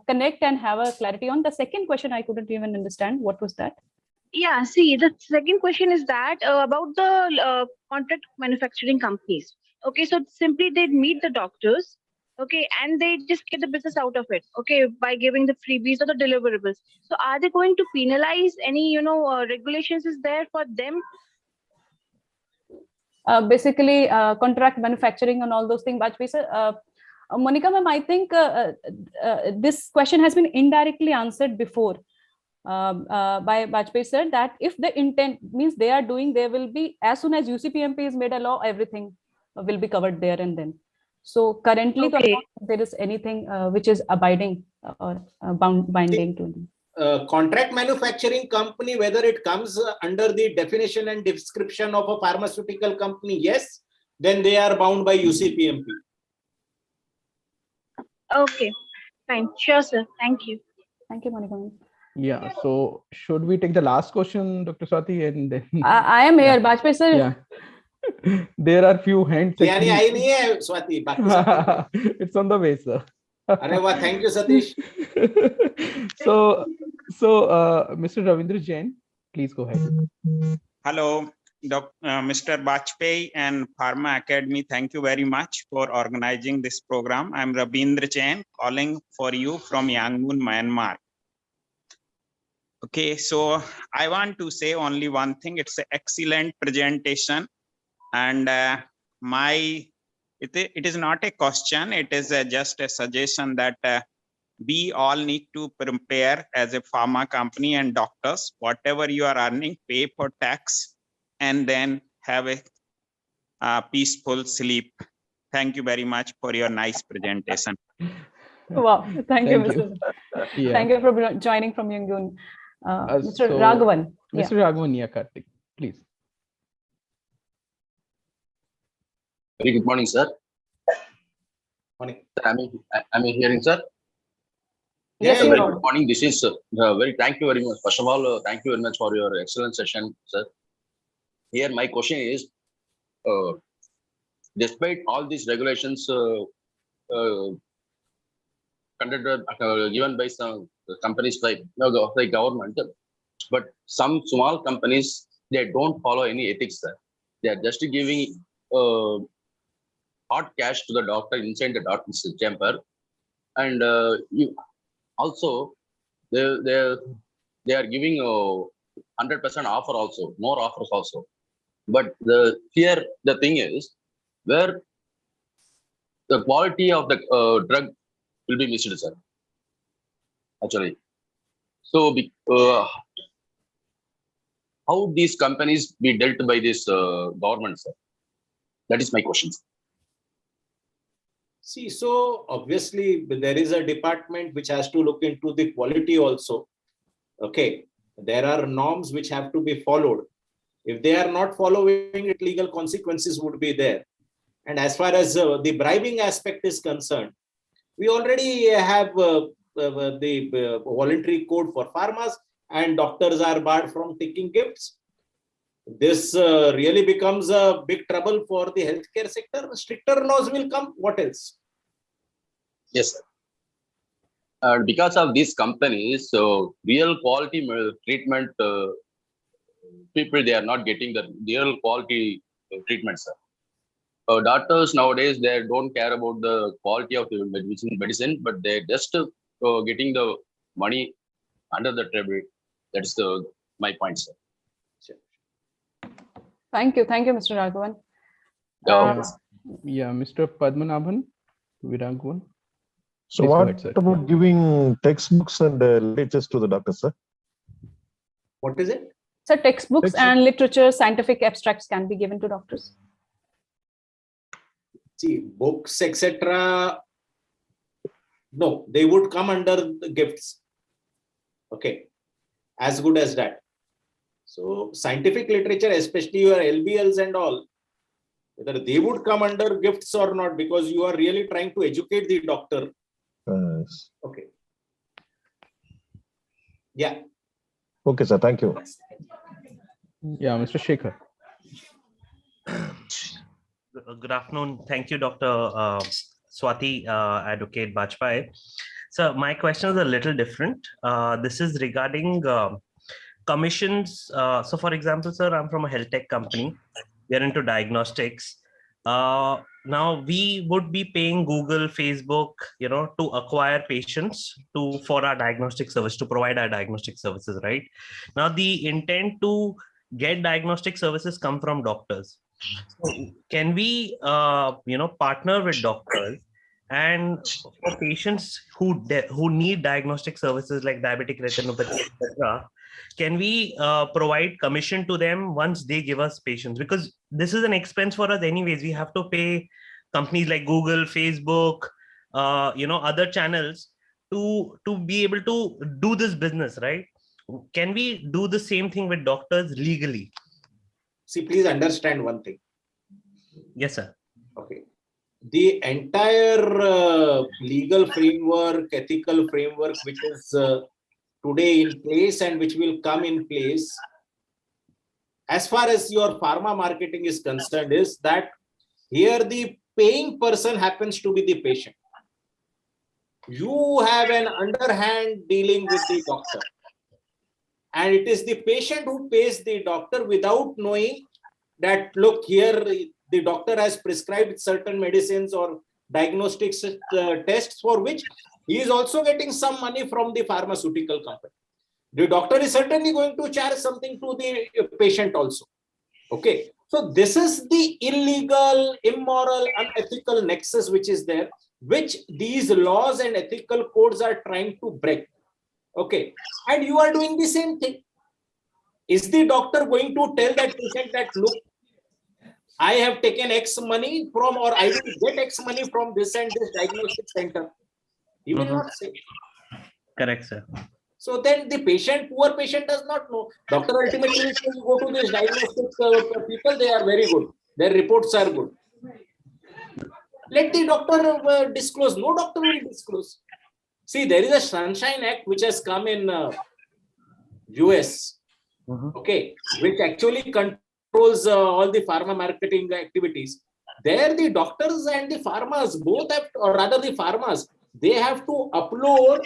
connect and have a clarity on. The second question, I couldn't even understand. What was that? Yeah, see, the second question is that about the contract manufacturing companies. Okay, so simply they meet the doctors, okay, and they just get the business out of it, okay, by giving the freebies or the deliverables. So are they going to penalize any, regulations is there for them? Basically, contract manufacturing and all those things, Bajpai sir. Monica ma'am, I think this question has been indirectly answered before. By Bajpai sir, that if the intent means they are doing, there will be, as soon as UCPMP is made a law, everything will be covered there and then. So currently there is anything which is abiding or binding to them. Contract manufacturing company, whether it comes under the definition and description of a pharmaceutical company, yes, then they are bound by UCPMP. Okay, fine, sure, sir. Thank you. Thank you, Monica. Yeah. So should we take the last question, Dr. Swati, and then I am here, Bajpai sir. yeah. There are few hands. यानी actually. आई नहीं है स्वाति बाकी सब It's on the way, sir. अरे वाह, thank you Satish. So Mr. Ravindra Jain, please go ahead. Hello, Mr. Bajpai and Pharma Academy. Thank you very much for organizing this program. I'm Ravindra Jain calling for you from Yangon, Myanmar. Okay, so I want to say only one thing. It's an excellent presentation, and it is not a question. It is just a suggestion that we all need to prepare as a pharma company and doctors. Whatever you are earning, pay for tax, and then have a peaceful sleep. Thank you very much for your nice presentation. Wow, thank you, Thank Mr. Yeah. Thank you for joining from Yangon. Mr. So, Raghavan. Mr. Yeah. Raghavan, yeah, Karthik, please. Very good morning, sir. Morning. Am I hearing, sir? Yes, Sir, you very are. good morning. This is thank you very much. First of all, thank you very much for your excellent session, sir. Here, my question is, despite all these regulations given by some companies like the government, but some small companies, they don't follow any ethics, sir. They are just giving hot cash to the doctor inside the doctor's chamber, and also they are giving 100% offer also, more offers also. But the thing is where the quality of the drug will be missed, sir. Actually, so how these companies be dealt by this government, sir? That is my question. See, so obviously there is a department which has to look into the quality also. Okay, there are norms which have to be followed. If they are not following it, legal consequences would be there. And as far as the bribing aspect is concerned, we already have the voluntary code for pharmas, and doctors are barred from taking gifts. This really becomes a big trouble for the healthcare sector. Stricter laws will come. What else? Yes, sir. Because of these companies, so real quality treatment people, they are not getting the real quality treatment, sir. Doctors nowadays, they don't care about the quality of the medicine, but they're just getting the money under the table. That's my point, sir. Thank you, Mr. Raghavan. Yeah, Mr. Padmanabhan Viragwan. So Please go what ahead, sir. about giving textbooks and literature to the doctor, sir? What is it? So textbooks and literature, scientific abstracts can be given to doctors. See, books, etc. No, they would come under the gifts. Okay, as good as that. So scientific literature, especially your LBLs and all, whether they would come under gifts or not, because you are really trying to educate the doctor. Yes. Okay. Yeah. Okay, sir. Thank you. Yeah, Mr. Shekhar. Good afternoon. Thank you, Dr. Swati, Advocate Bajpai. So my question is a little different. This is regarding commissions. So for example, sir, I'm from a health tech company. We are into diagnostics. Now we would be paying Google, Facebook, to acquire patients for our diagnostic service, to provide our diagnostic services, right? Now the intent to get diagnostic services come from doctors. So can we, partner with doctors, and for patients who need diagnostic services like diabetic retinopathy, etc., can we provide commission to them once they give us patients? Because this is an expense for us anyways. We have to pay companies like Google, Facebook, other channels to be able to do this business, right? Can we do the same thing with doctors legally? See, please understand one thing. Yes, sir. Okay. The entire legal framework, ethical framework, which is today in place and which will come in place as far as your pharma marketing is concerned is that here the paying person happens to be the patient. You have an underhand dealing with the doctor. And it is the patient who pays the doctor without knowing that, look, here the doctor has prescribed certain medicines or diagnostic tests for which he is also getting some money from the pharmaceutical company. The doctor is certainly going to charge something to the patient also. Okay. So this is the illegal, immoral, unethical nexus which is there, which these laws and ethical codes are trying to break. Okay. And you are doing the same thing. Is the doctor going to tell that patient that, look, I have taken X money from, or I will get X money from this and this diagnostic center? He will not say. Correct, sir. So then the patient, poor patient does not know. Doctor ultimately will say, go to this diagnostic people, they are very good. Their reports are good. Let the doctor disclose. No doctor will disclose. See, there is a Sunshine Act which has come in US, okay, which actually controls all the pharma marketing activities. There the doctors and the pharmas both have, or rather the pharmas, they have to upload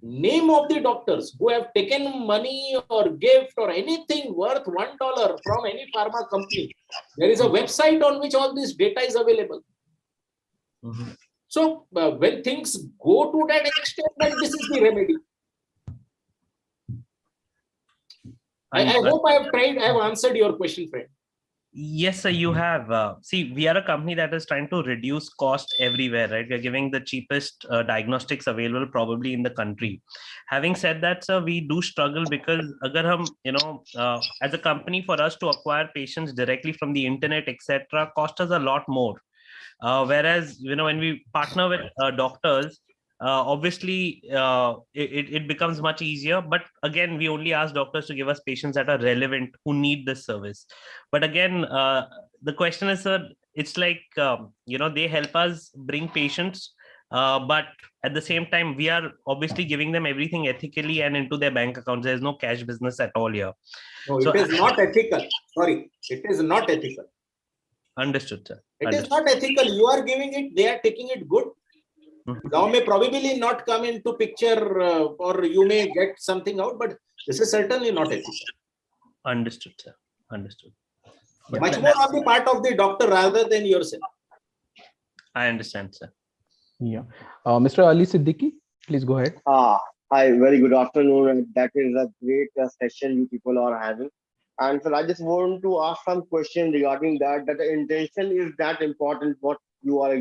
name of the doctors who have taken money or gift or anything worth $1 from any pharma company. There is a website on which all this data is available. So when things go to that extent, then this is the remedy. I hope I have tried, I have answered your question, friend. Yes, sir, you have. See, we are a company that is trying to reduce cost everywhere, right? We're giving the cheapest diagnostics available probably in the country. Having said that, sir, we do struggle because agar hum, as a company, for us to acquire patients directly from the internet, etc., cost us a lot more. Whereas, when we partner with doctors, obviously it becomes much easier, but again we only ask doctors to give us patients that are relevant who need this service. But again, the question is, sir, it's like they help us bring patients, but at the same time we are obviously giving them everything ethically and into their bank accounts. There's no cash business at all here. No, it is not ethical. Sorry, it is not ethical. Understood, sir. It is not ethical. You are giving it, they are taking it good. Now may probably not come into picture, or you may get something out, but this is certainly not ethical. Understood, sir. Understood. Yeah. Much more on the part of the doctor rather than yourself. I understand, sir. Yeah. Mr. Ali Siddiqui, please go ahead. Hi, very good afternoon. That is a great session you people are having. And so I just want to ask some question regarding that the intention is that important, what you are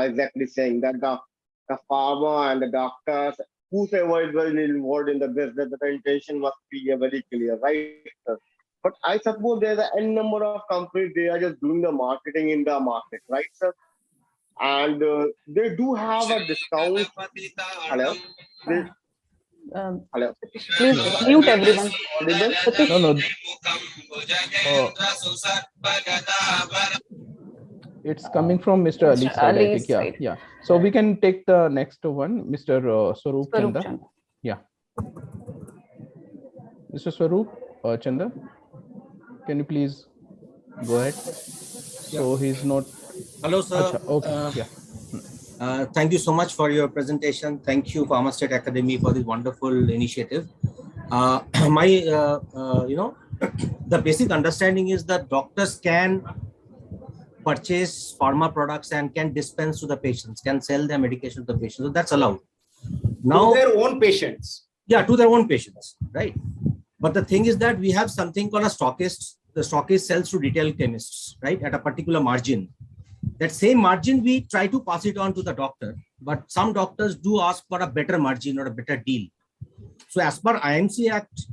exactly saying, that the pharma and the doctors, whosoever is very involved in the business, that the intention must be very clear, right, sir? But I suppose there's n number of companies, they are just doing the marketing in the market, right, sir? And they do have a discount. Hello? Hello. Please mute everyone. No. It's coming from Mr. Ali's side, I think. Yeah. So we can take the next one, Mr. Swaroop Chanda. Yeah. Mr. Swaroop Chanda, can you please go ahead? So he's not. Hello, sir. Achha, okay. Yeah. Thank you so much for your presentation. Thank you, Pharma State Academy, for this wonderful initiative. The basic understanding is that doctors can purchase pharma products and can dispense to the patients, can sell their medication to the patients. So that's allowed. Now, to their own patients. Yeah, to their own patients, right? But the thing is that we have something called a stockist. The stockist sells to retail chemists, right, at a particular margin. That same margin, we try to pass it on to the doctor, but some doctors do ask for a better margin or a better deal. So as per IMC Act,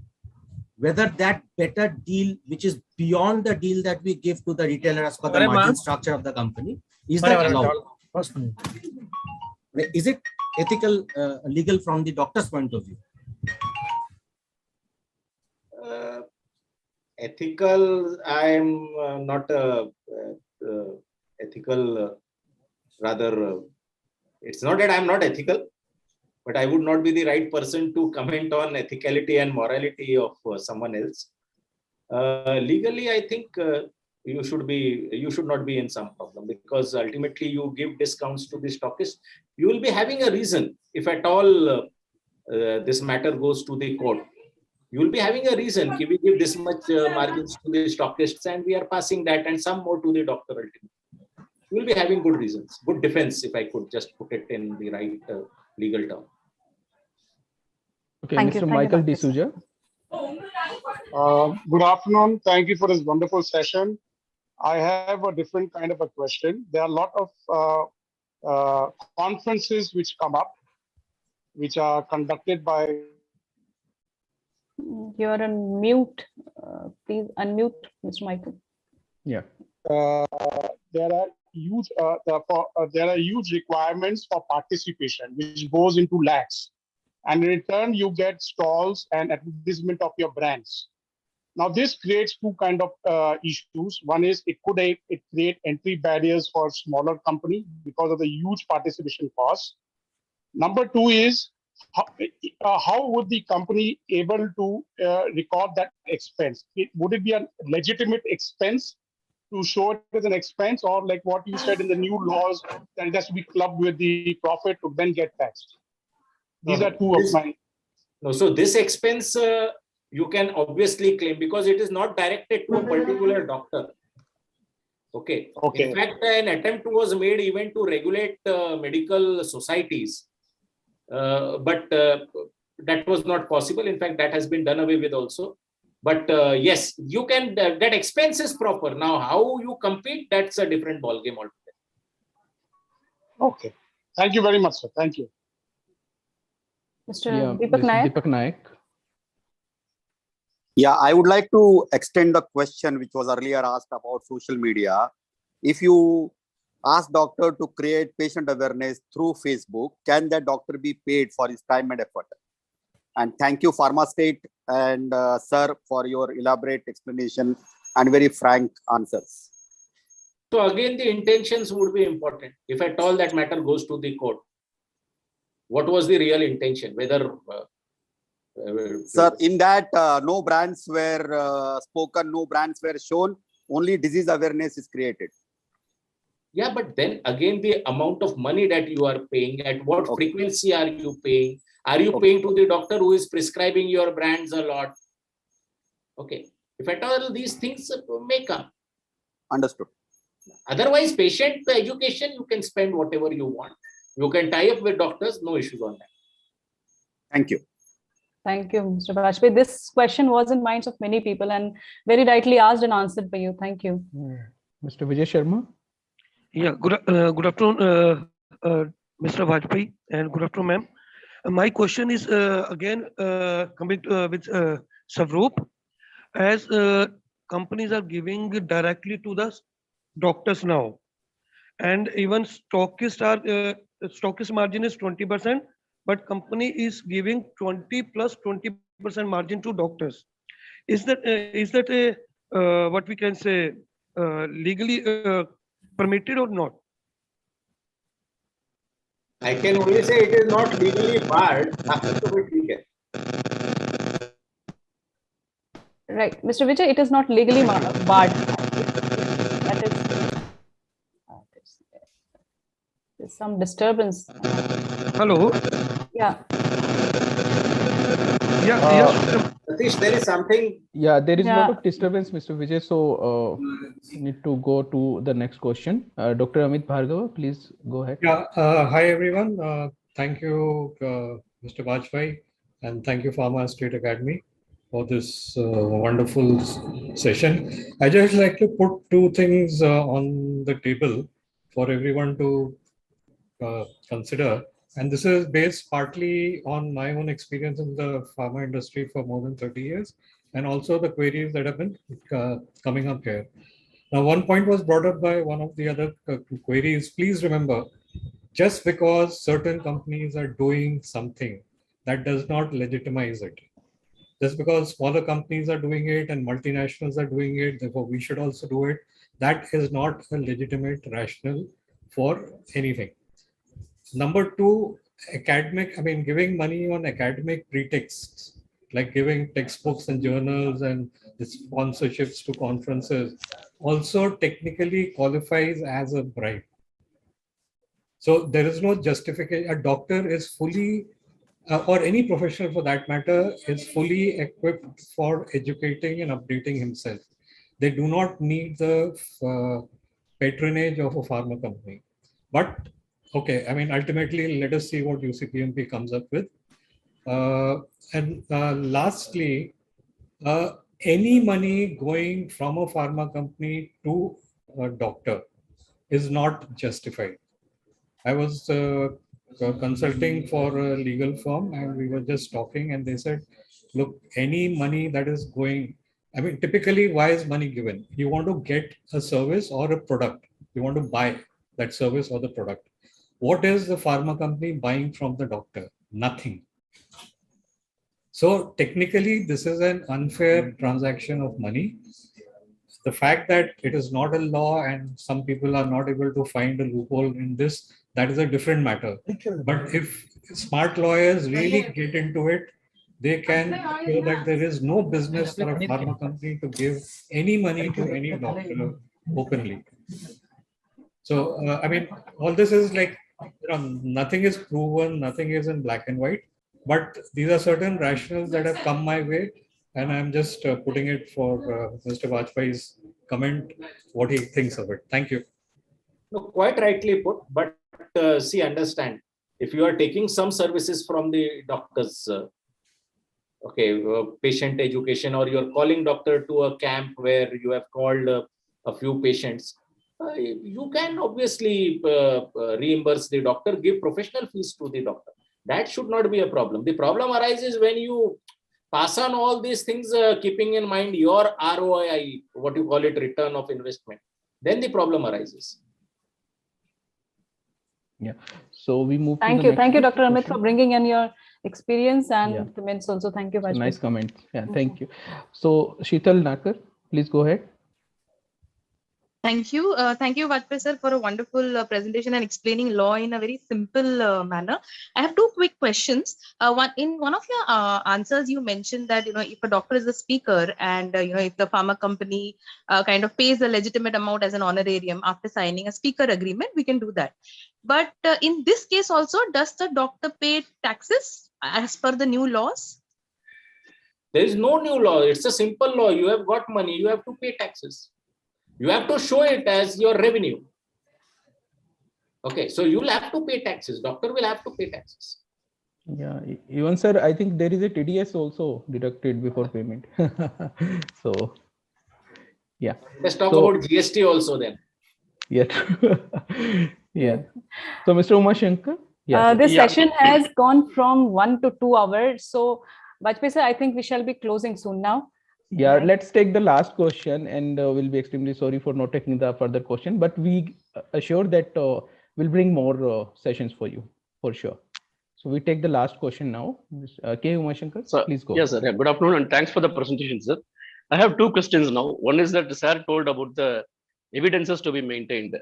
whether that better deal, which is beyond the deal that we give to the retailer as per the margin structure of the company, is that allowed? Is it ethical, legal from the doctor's point of view? Ethical, I'm not ethical, rather, it's not that I'm not ethical. but I would not be the right person to comment on ethicality and morality of someone else. Legally, I think you should not be in some problem, because ultimately you give discounts to the stockist. You will be having a reason if at all this matter goes to the court. You will be having a reason. We give this much margins to the stockists and we are passing that and some more to the doctor ultimately. You will be having good reasons, good defense, if I could just put it in the right legal term. Okay, Mr. Michael D'Souza. Good afternoon. Thank you for this wonderful session. I have a different kind of a question. There are a lot of conferences which come up, which are conducted by... You're on mute. Please unmute, Mr. Michael. Yeah. There are huge requirements for participation, which goes into lakhs. And in return, you get stalls and advertisement of your brands. Now, this creates two kind of issues. One is it create entry barriers for smaller companies because of the huge participation costs. Number two is how would the company able to record that expense? Would it be a legitimate expense to show it as an expense, or like what you said in the new laws that it has to be clubbed with the profit to then get taxed? These are two of my... No, so this expense you can obviously claim because it is not directed to a particular doctor. Okay. In fact, an attempt was made even to regulate medical societies, but that was not possible. In fact, that has been done away with also. But yes, you can, that expense is proper. Now, how you compete, that's a different ballgame altogether. Okay. Thank you very much, sir. Thank you. Mr. Deepak Nayak. Yeah, I would like to extend the question which was earlier asked about social media. If you ask doctor to create patient awareness through Facebook, can that doctor be paid for his time and effort? And thank you, Pharmaceuticals and sir, for your elaborate explanation and very frank answers. So again, the intentions would be important. If at all that matter goes to the court, what was the real intention? Whether sir, in that no brands were spoken, no brands were shown, only disease awareness is created. Yeah, but then again, the amount of money that you are paying, at what frequency are you paying? Are you paying to the doctor who is prescribing your brands a lot? Okay. If at all these things may come. Understood. Otherwise, patient education, you can spend whatever you want. You can tie up with doctors, no issues on that. Thank you. Thank you, Mr. Bajpai. This question was in minds of many people and very rightly asked and answered by you. Thank you. Mr. Vijay Sharma. Yeah, good afternoon, Mr. Bajpai, and good afternoon, ma'am. My question is again coming with Swaroop, as companies are giving directly to the doctors now, and even stockist margin is 20%, but company is giving 20 plus 20% margin to doctors. Is that a what we can say legally permitted or not? I can only say it is not legally barred. Right, Mr. Vijay, it is not legally barred. That is, there's some disturbance. Hello. Yeah. Satish, there is something. Yeah, there is a lot of disturbance, Mr. Vijay. So need to go to the next question. Dr. 𝗪𝗵𝗿𝗪𝗏, please go ahead. Yeah. Hi, everyone. Thank you, Mr. Bajpai, and thank you, Pharma State Academy, for this wonderful session. I just like to put two things on the table for everyone to consider. And this is based partly on my own experience in the pharma industry for more than 30 years, and also the queries that have been coming up here. Now, one point was brought up by one of the other queries. Please remember, just because certain companies are doing something, that does not legitimize it. Just because smaller companies are doing it and multinationals are doing it, therefore we should also do it. That is not a legitimate rationale for anything. Number two, academic, I mean, giving money on academic pretexts, like giving textbooks and journals and the sponsorships to conferences, also technically qualifies as a bribe. So there is no justification. A doctor is fully, or any professional for that matter, is fully equipped for educating and updating himself. They do not need the patronage of a pharma company. But okay, I mean, ultimately, let us see what UCPMP comes up with. Lastly, any money going from a pharma company to a doctor is not justified. I was consulting for a legal firm and we were just talking and they said, look, any money that is going, I mean, typically, why is money given? You want to get a service or a product. You want to buy that service or the product. What is the pharma company buying from the doctor? Nothing. So technically, this is an unfair transaction of money. The fact that it is not a law and some people are not able to find a loophole in this, that is a different matter. But if smart lawyers really get into it, they can show that there is no business for a pharma company to give any money to any doctor openly. So, I mean, all this is like, nothing is proven, nothing is in black and white, but these are certain rationales that have come my way. And I'm just putting it for Mr. Bajpai's comment, what he thinks of it. Thank you. No, quite rightly put, but see, understand, if you are taking some services from the doctors, patient education, or you're calling doctor to a camp where you have called a few patients, you can obviously reimburse the doctor, give professional fees to the doctor. That should not be a problem. The problem arises when you pass on all these things, keeping in mind your ROI, what you call it, return of investment. Then the problem arises. Yeah. So we move. Thank you. Thank you, Dr. Amit, for bringing in your experience and comments also. Thank you, Bajpai. Nice comment. Yeah, thank you. So Sheetal Nakar, please go ahead. Thank you. Thank you, Bajpai sir, for a wonderful presentation and explaining law in a very simple manner. I have two quick questions. In one of your answers, you mentioned that, if a doctor is a speaker and, if the pharma company kind of pays a legitimate amount as an honorarium after signing a speaker agreement, we can do that. But in this case also, does the doctor pay taxes as per the new laws? There is no new law. It's a simple law. You have got money, you have to pay taxes. You have to show it as your revenue. Okay, so you will have to pay taxes. Doctor will have to pay taxes. Yeah, even sir, I think there is a TDS also deducted before payment. So, yeah. Let's talk about GST also then. Yeah. Yeah. So, Mr. Umashankar. This session has gone from 1 to 2 hours. So, Bajpai sir, I think we shall be closing soon now. Yeah, let's take the last question, and we'll be extremely sorry for not taking the further question, but we assure that we'll bring more sessions for you for sure. So we take the last question now. K. Umashankar, please go. Yes, sir. Yeah, good afternoon and thanks for the presentation, sir. I have two questions now. One is that sir told about the evidences to be maintained.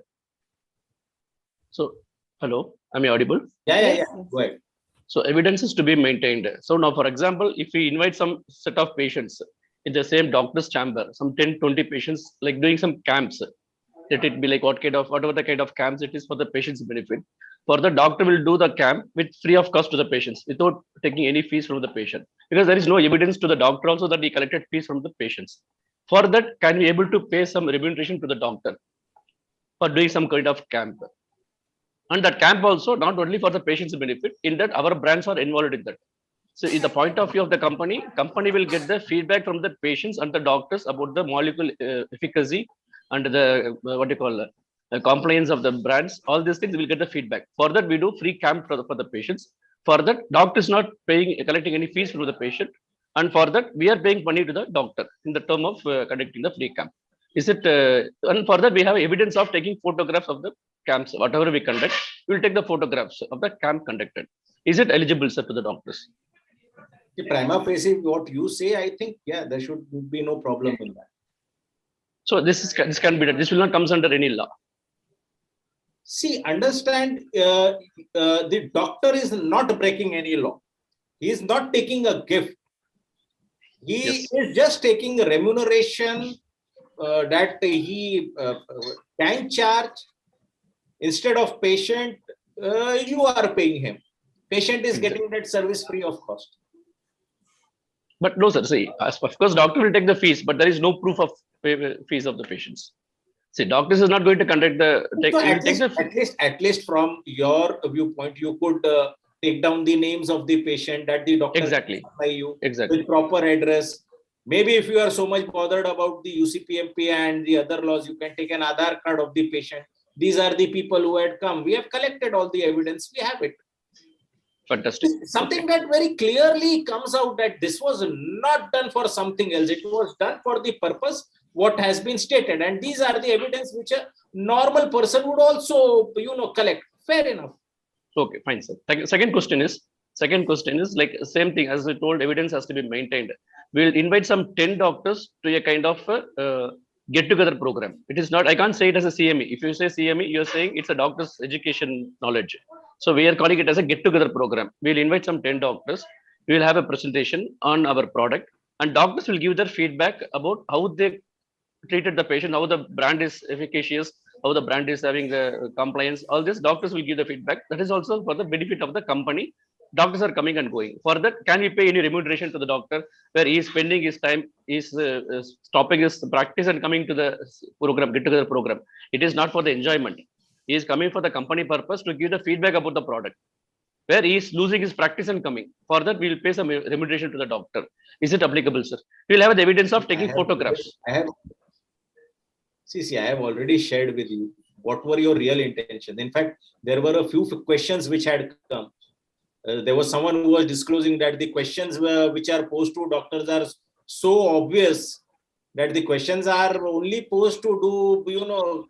So, hello, am I audible? Yeah. Go ahead. So evidences to be maintained. So now, for example, if we invite some set of patients in the same doctor's chamber, some 10-20 patients, like doing some camps, let it be like whatever the kind of camps it is for the patient's benefit. For the doctor will do the camp with free of cost to the patients without taking any fees from the patient, because there is no evidence to the doctor also that he collected fees from the patients. For that, can we able to pay some remuneration to the doctor for doing some kind of camp? And that camp also not only for the patient's benefit, in that our brands are involved in that. So in the point of view of the company will get the feedback from the patients and the doctors about the molecule efficacy and the compliance of the brands. All these things will get the feedback. For that, we do free camp for the patients. For that, doctor is not collecting any fees from the patient. And for that, we are paying money to the doctor in the term of conducting the free camp. Is it? And for that, we have evidence of taking photographs of the camps. Whatever we conduct, we will take the photographs of the camp conducted. Is it eligible, sir, to the doctors? The prima facie, what you say, I think, yeah, there should be no problem in that. So this can be done. This will not come under any law. See, understand, the doctor is not breaking any law. He is not taking a gift. He is just taking remuneration that he can charge. Instead of patient, you are paying him. Patient is getting that service free of cost. But no, sir. See, of course, doctor will take the fees, but there is no proof of fees of the patients. See, doctors is not going to conduct the. At least from your viewpoint, you could take down the names of the patient that the doctor exactly by you exactly with proper address. Maybe if you are so much bothered about the UCPMP and the other laws, you can take an Aadhaar card of the patient. These are the people who had come. We have collected all the evidence. We have it. Fantastic. Something that very clearly comes out that this was not done for something else. It was done for the purpose what has been stated. And these are the evidence which a normal person would also, collect. Fair enough. Okay, fine, sir. Second question is like same thing as I told, evidence has to be maintained. We'll invite some 10 doctors to a kind of get-together program. It is not, I can't say it as a CME. If you say CME, you're saying it's a doctor's education knowledge. So we are calling it as a get-together program. We'll invite some 10 doctors. We will have a presentation on our product, and doctors will give their feedback about how they treated the patient, how the brand is efficacious, how the brand is having the compliance. All this, doctors will give the feedback. That is also for the benefit of the company. Doctors are coming and going. For that, can we pay any remuneration to the doctor where he is spending his time, is stopping his practice and coming to the program, get-together program? It is not for the enjoyment. He is coming for the company purpose to give the feedback about the product, where he is losing his practice and coming. For that, we will pay some remuneration to the doctor. Is it applicable, sir? We will have the evidence of taking photographs. I have already shared with you what were your real intentions. In fact, there were a few questions which had come. There was someone who was disclosing that the questions which are posed to doctors are so obvious that the questions are only posed to do,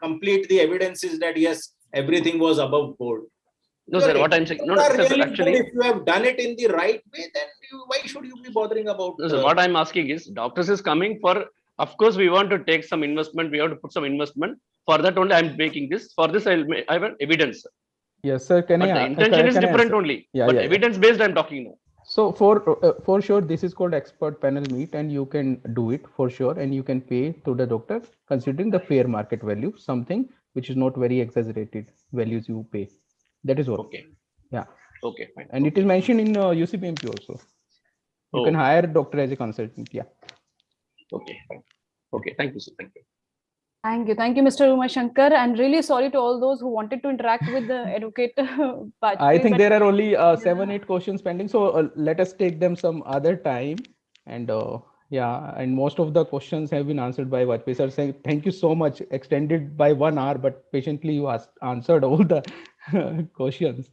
complete the evidences that yes, everything was above board. No, sir, what I'm saying, no, sir, really actually, if you have done it in the right way, then why should you be bothering about? No, sir, what I'm asking is, doctors is coming for, of course, we want to take some investment, we have to put some investment. For that only I'm making this. For this, I have evidence. Yes, sir. But the intention is different only. Yeah, but yeah, evidence based, I'm talking now. So for sure, this is called expert panel meet, and you can do it for sure, and you can pay to the doctor considering the fair market value, something which is not very exaggerated values you pay. That is all. Okay. Yeah. Okay, fine. And it is mentioned in UCPMP also. You can hire a doctor as a consultant. Yeah. Okay, fine. Okay, thank you, sir. Thank you. Thank you, Mr. Umashankar. And really sorry to all those who wanted to interact with the advocate. I think there are only 7-8 questions pending. So let us take them some other time. And and most of the questions have been answered by Bajpai sir, saying thank you so much, extended by 1 hour, but patiently you answered all the questions.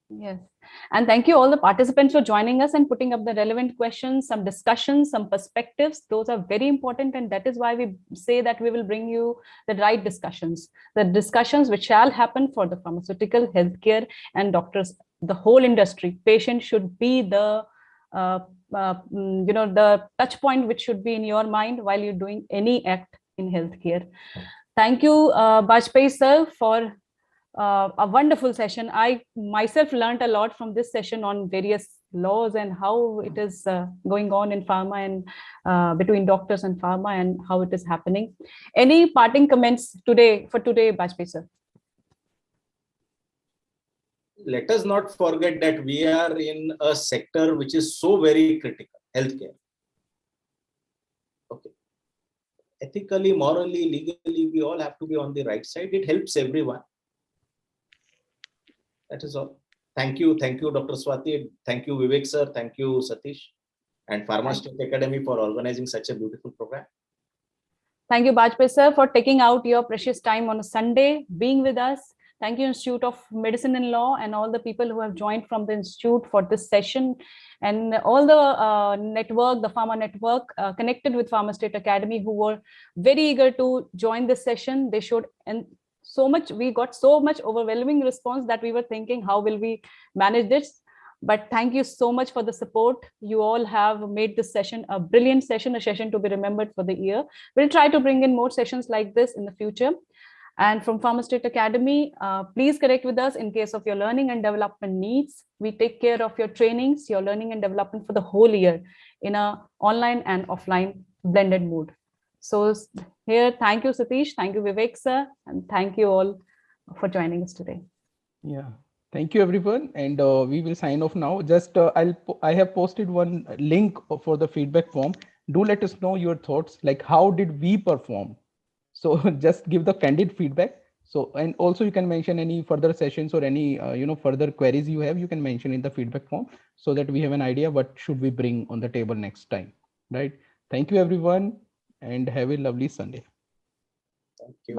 Yes. And thank you all the participants for joining us and putting up the relevant questions, some discussions, some perspectives. Those are very important. And that is why we say that we will bring you the right discussions, the discussions which shall happen for the pharmaceutical, healthcare and doctors, the whole industry. Patient should be the, the touch point which should be in your mind while you're doing any act in healthcare. Thank you, Bajpai sir, for a wonderful session. I myself learned a lot from this session on various laws and how it is going on in pharma and between doctors and pharma and how it is happening. Any parting comments today, Bajpai sir? Let us not forget that we are in a sector which is so very critical, healthcare. Okay. Ethically, morally, legally, we all have to be on the right side. It helps everyone. That is all. Thank you, Dr. Swati. Thank you, Vivek sir. Thank you, Satish, and Pharma State Academy for organizing such a beautiful program. Thank you, Bajpai sir, for taking out your precious time on a Sunday, being with us. Thank you, Institute of Medicine and Law, and all the people who have joined from the institute for this session, and all the network, the Pharma network connected with Pharma State Academy, who were very eager to join this session. They showed we got so much overwhelming response that we were thinking, how will we manage this? But thank you so much for the support. You all have made this session a brilliant session, a session to be remembered for the year. We'll try to bring in more sessions like this in the future. And from Pharma State Academy, please connect with us in case of your learning and development needs. We take care of your trainings, your learning and development for the whole year in a online and offline blended mode. So here, thank you, Satish. Thank you, Vivek sir. And thank you all for joining us today. Yeah. Thank you, everyone. And we will sign off now. Just I have posted one link for the feedback form. Do let us know your thoughts, like how did we perform? So just give the candid feedback. So, and also you can mention any further sessions or any further queries you have, you can mention in the feedback form so that we have an idea what should we bring on the table next time, right? Thank you, everyone, and have a lovely Sunday. Thank you. Bye.